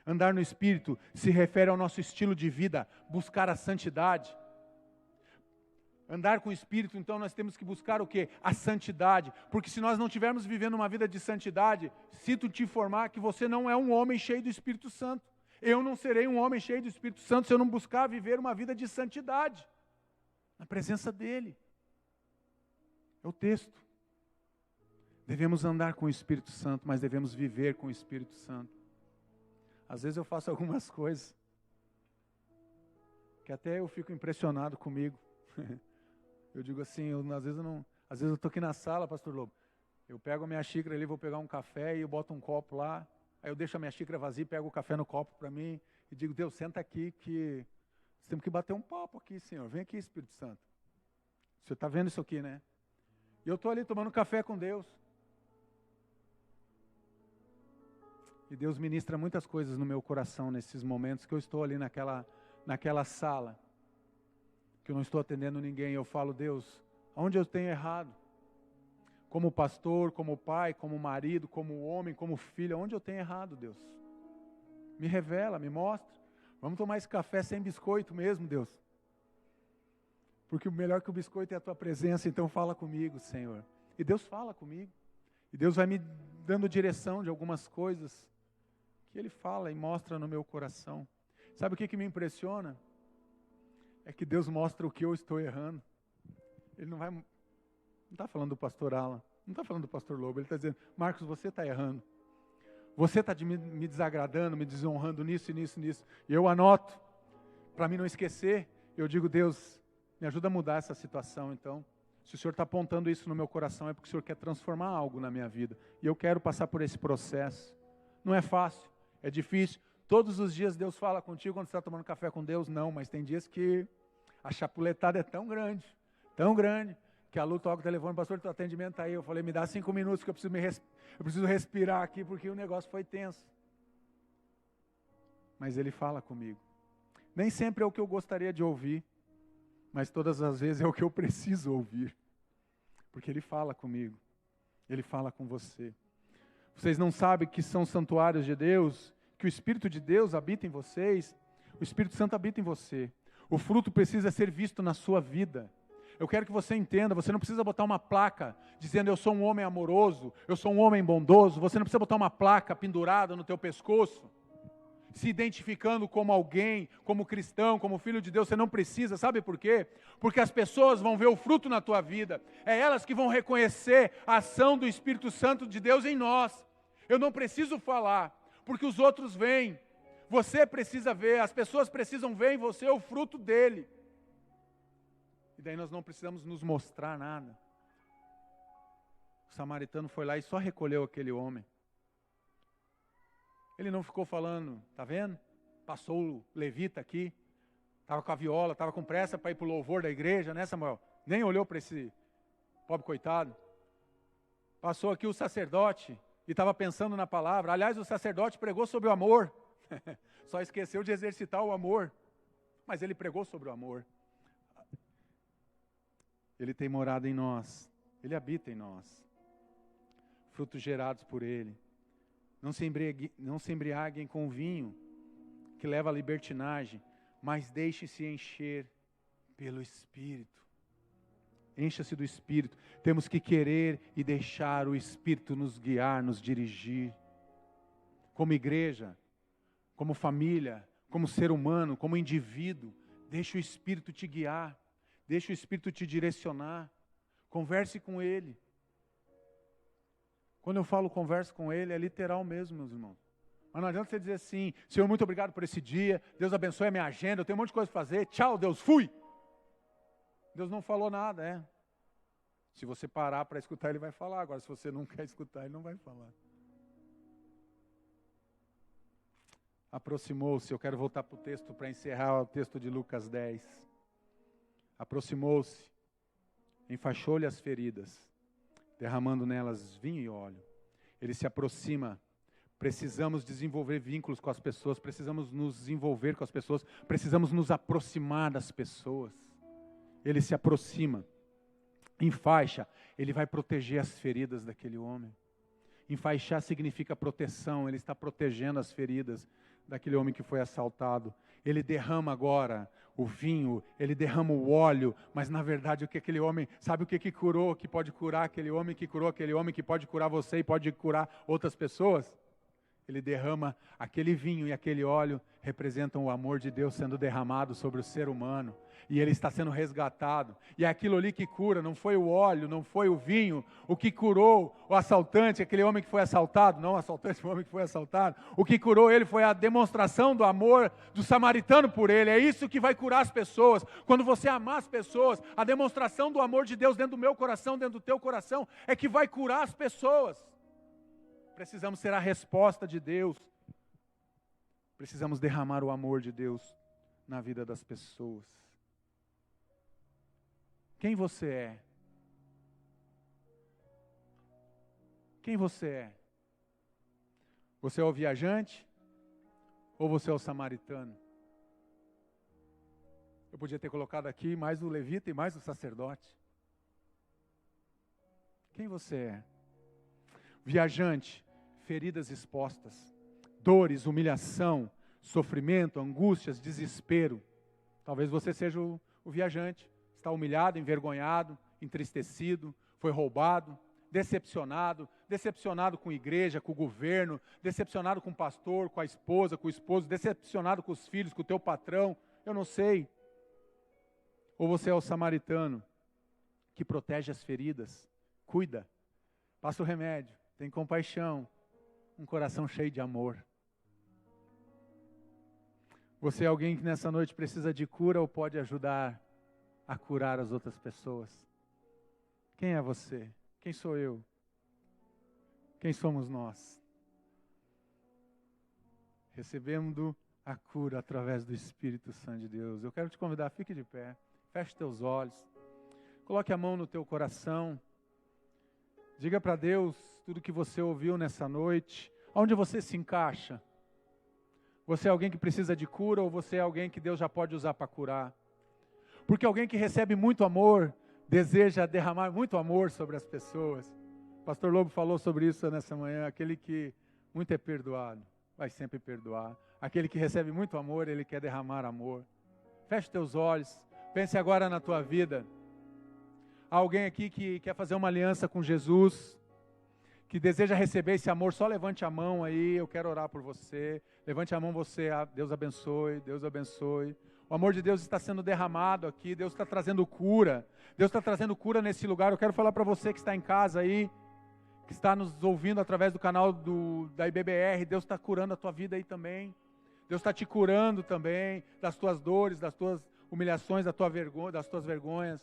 Andar no Espírito se refere ao nosso estilo de vida, buscar a santidade. Andar com o Espírito, então nós temos que buscar o quê? A santidade, porque se nós não estivermos vivendo uma vida de santidade, sinto te informar que você não é um homem cheio do Espírito Santo. Eu não serei um homem cheio do Espírito Santo se eu não buscar viver uma vida de santidade, na presença dele. É o texto. Devemos andar com o Espírito Santo, mas devemos viver com o Espírito Santo. Às vezes eu faço algumas coisas que até eu fico impressionado comigo. Eu digo assim, às vezes eu estou aqui na sala, pastor Lobo, eu pego a minha xícara ali, vou pegar um café e eu boto um copo lá, aí eu deixo a minha xícara vazia, pego o café no copo para mim e digo, Deus, senta aqui que temos que bater um papo aqui, Senhor, vem aqui, Espírito Santo. Você está vendo isso aqui, né? E eu estou ali tomando café com Deus. E Deus ministra muitas coisas no meu coração nesses momentos que eu estou ali naquela sala, que eu não estou atendendo ninguém. Eu falo, Deus, onde eu tenho errado? Como pastor, como pai, como marido, como homem, como filho, onde eu tenho errado, Deus? Me revela, me mostra. Vamos tomar esse café sem biscoito mesmo, Deus. Porque o melhor que o biscoito é a tua presença, então fala comigo, Senhor. E Deus fala comigo. E Deus vai me dando direção de algumas coisas que Ele fala e mostra no meu coração. Sabe o que me impressiona? É que Deus mostra o que eu estou errando. Ele não está falando do pastor Alan, não está falando do pastor Lobo, ele está dizendo, Marcos, você está errando. Você está me desagradando, me desonrando nisso e nisso e nisso. E eu anoto, para mim não esquecer, eu digo, Deus, me ajuda a mudar essa situação então. Se o Senhor está apontando isso no meu coração, é porque o Senhor quer transformar algo na minha vida. E eu quero passar por esse processo. Não é fácil, é difícil. Todos os dias Deus fala contigo quando você está tomando café com Deus? Não, mas tem dias que a chapuletada é tão grande, que a Lu toca o telefone, pastor, teu atendimento está aí. Eu falei, me dá 5 minutos que eu preciso respirar aqui, porque o negócio foi tenso. Mas Ele fala comigo. Nem sempre é o que eu gostaria de ouvir, mas todas as vezes é o que eu preciso ouvir. Porque Ele fala comigo, Ele fala com você. Vocês não sabem que são santuários de Deus, que o Espírito de Deus habita em vocês, o Espírito Santo habita em você. O fruto precisa ser visto na sua vida. Eu quero que você entenda, você não precisa botar uma placa dizendo eu sou um homem amoroso, eu sou um homem bondoso, você não precisa botar uma placa pendurada no teu pescoço, se identificando como alguém, como cristão, como filho de Deus, você não precisa, sabe por quê? Porque as pessoas vão ver o fruto na tua vida, é elas que vão reconhecer a ação do Espírito Santo de Deus em nós. Eu não preciso falar, porque os outros veem, você precisa ver, as pessoas precisam ver em você o fruto dele. E daí nós não precisamos nos mostrar nada. O samaritano foi lá e só recolheu aquele homem. Ele não ficou falando, tá vendo? Passou o levita aqui, estava com a viola, estava com pressa para ir para o louvor da igreja, né, Samuel? Nem olhou para esse pobre coitado. Passou aqui o sacerdote e estava pensando na palavra. Aliás, o sacerdote pregou sobre o amor. Só esqueceu de exercitar o amor. Mas ele pregou sobre o amor. Ele tem morado em nós. Ele habita em nós. Frutos gerados por Ele. Não se embriaguem com vinho, que leva à libertinagem, mas deixe-se encher pelo Espírito. Encha-se do Espírito. Temos que querer e deixar o Espírito nos guiar, nos dirigir. Como igreja, como família, como ser humano, como indivíduo, deixa o Espírito te guiar. Deixa o Espírito te direcionar. Converse com Ele. Quando eu falo converse com Ele, é literal mesmo, meus irmãos. Mas não adianta você dizer assim, Senhor, muito obrigado por esse dia, Deus abençoe a minha agenda, eu tenho um monte de coisa para fazer, tchau, Deus, fui. Deus não falou nada, é. Se você parar para escutar, Ele vai falar. Agora, se você não quer escutar, Ele não vai falar. Aproximou-se, eu quero voltar para o texto, para encerrar o texto de Lucas 10. Aproximou-se, enfaixou-lhe as feridas, derramando nelas vinho e óleo. Ele se aproxima. Precisamos desenvolver vínculos com as pessoas, precisamos nos envolver com as pessoas, precisamos nos aproximar das pessoas. Ele se aproxima, enfaixa, ele vai proteger as feridas daquele homem. Enfaixar significa proteção, ele está protegendo as feridas daquele homem que foi assaltado. Ele derrama agora o vinho, ele derrama o óleo, mas na verdade o que aquele homem, sabe o que curou, que pode curar aquele homem, que curou aquele homem, que pode curar você e pode curar outras pessoas? Ele derrama aquele vinho e aquele óleo, representam o amor de Deus sendo derramado sobre o ser humano. E ele está sendo resgatado. E é aquilo ali que cura, não foi o óleo, não foi o vinho. O que curou o assaltante, aquele homem que foi assaltado, não o assaltante, o homem que foi assaltado. O que curou ele foi a demonstração do amor do samaritano por ele. É isso que vai curar as pessoas. Quando você amar as pessoas, a demonstração do amor de Deus dentro do meu coração, dentro do teu coração, é que vai curar as pessoas. Precisamos ser a resposta de Deus. Precisamos derramar o amor de Deus na vida das pessoas. Quem você é? Quem você é? Você é o viajante? Ou você é o samaritano? Eu podia ter colocado aqui mais o levita e mais o sacerdote. Quem você é? Viajante, feridas expostas, dores, humilhação, sofrimento, angústias, desespero. Talvez você seja o viajante. Está humilhado, envergonhado, entristecido, foi roubado, decepcionado com a igreja, com o governo, decepcionado com o pastor, com a esposa, com o esposo, decepcionado com os filhos, com o teu patrão, eu não sei. Ou você é o samaritano, que protege as feridas, cuida, passa o remédio, tem compaixão, um coração cheio de amor. Você é alguém que nessa noite precisa de cura ou pode ajudar a curar as outras pessoas? Quem é você? Quem sou eu? Quem somos nós? Recebendo a cura através do Espírito Santo de Deus. Eu quero te convidar, fique de pé, feche teus olhos, coloque a mão no teu coração, diga para Deus tudo que você ouviu nessa noite, onde você se encaixa. Você é alguém que precisa de cura ou você é alguém que Deus já pode usar para curar? Porque alguém que recebe muito amor, deseja derramar muito amor sobre as pessoas. O pastor Lobo falou sobre isso nessa manhã. Aquele que muito é perdoado, vai sempre perdoar. Aquele que recebe muito amor, ele quer derramar amor. Feche teus olhos, pense agora na tua vida. Há alguém aqui que quer fazer uma aliança com Jesus, que deseja receber esse amor, só levante a mão aí, eu quero orar por você. Levante a mão você, Deus abençoe, Deus abençoe. O amor de Deus está sendo derramado aqui, Deus está trazendo cura. Deus está trazendo cura nesse lugar. Eu quero falar para você que está em casa aí, que está nos ouvindo através do canal da IBBR, Deus está curando a tua vida aí também. Deus está te curando também das tuas dores, das tuas humilhações, das tuas vergonhas.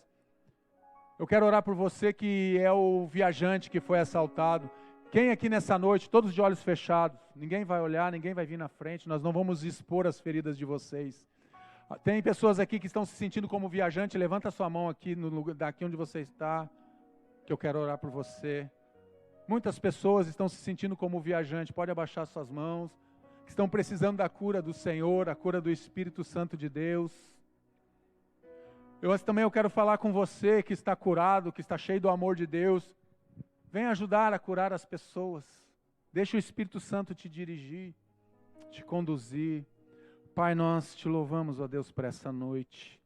Eu quero orar por você que é o viajante que foi assaltado. Quem aqui nessa noite, todos de olhos fechados, ninguém vai olhar, ninguém vai vir na frente, nós não vamos expor as feridas de vocês. Tem pessoas aqui que estão se sentindo como viajante, levanta a sua mão aqui, daqui onde você está, que eu quero orar por você. Muitas pessoas estão se sentindo como viajante, pode abaixar suas mãos, que estão precisando da cura do Senhor, a cura do Espírito Santo de Deus. Eu quero falar com você que está curado, que está cheio do amor de Deus. Vem ajudar a curar as pessoas. Deixa o Espírito Santo te dirigir, te conduzir. Pai, nós te louvamos, ó Deus, por essa noite.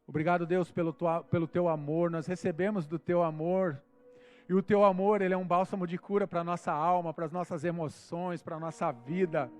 Obrigado, Deus, pelo teu amor. Nós recebemos do teu amor. E o teu amor, ele é um bálsamo de cura para a nossa alma, para as nossas emoções, para a nossa vida.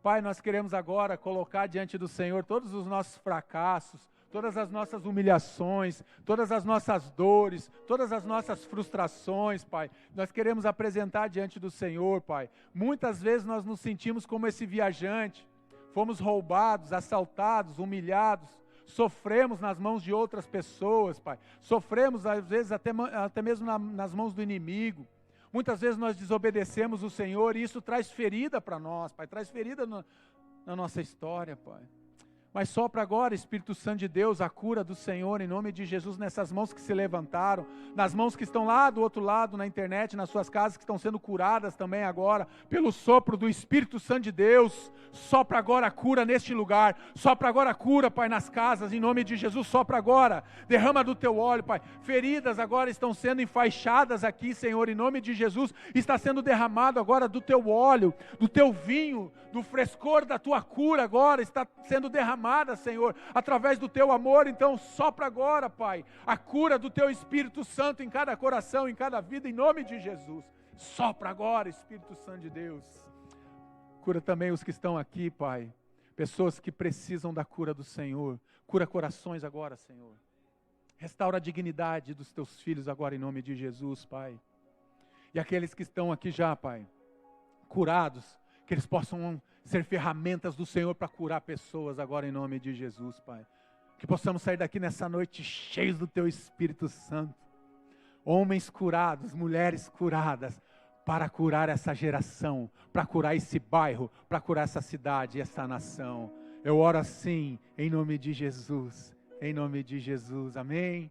Pai, nós queremos agora colocar diante do Senhor todos os nossos fracassos, todas as nossas humilhações, todas as nossas dores, todas as nossas frustrações, Pai. Nós queremos apresentar diante do Senhor, Pai. Muitas vezes nós nos sentimos como esse viajante. Fomos roubados, assaltados, humilhados, sofremos nas mãos de outras pessoas, Pai. Sofremos, às vezes, até mesmo nas mãos do inimigo. Muitas vezes nós desobedecemos o Senhor e isso traz ferida para nós, Pai. Traz ferida na nossa história, Pai. Mas sopra agora, Espírito Santo de Deus, a cura do Senhor, em nome de Jesus, nessas mãos que se levantaram, nas mãos que estão lá do outro lado, na internet, nas suas casas, que estão sendo curadas também agora, pelo sopro do Espírito Santo de Deus. Sopra agora a cura neste lugar, sopra agora a cura, Pai, nas casas, em nome de Jesus, sopra agora, derrama do teu óleo, Pai. Feridas agora estão sendo enfaixadas aqui, Senhor, em nome de Jesus, está sendo derramado agora do teu óleo, do teu vinho, do frescor da tua cura agora, está sendo derramada, Senhor, através do teu amor. Então sopra agora, Pai, a cura do teu Espírito Santo em cada coração, em cada vida, em nome de Jesus. Sopra agora, Espírito Santo de Deus. Cura também os que estão aqui, Pai, Pessoas que precisam da cura do Senhor. Cura corações agora, Senhor. Restaura a dignidade dos teus filhos agora em nome de Jesus, Pai. E aqueles que estão aqui já, Pai, curados, que eles possam ser ferramentas do Senhor para curar pessoas agora em nome de Jesus, Pai. Que possamos sair daqui nessa noite cheios do Teu Espírito Santo. Homens curados, mulheres curadas, para curar essa geração, para curar esse bairro, para curar essa cidade e essa nação. Eu oro assim, em nome de Jesus. Em nome de Jesus, amém.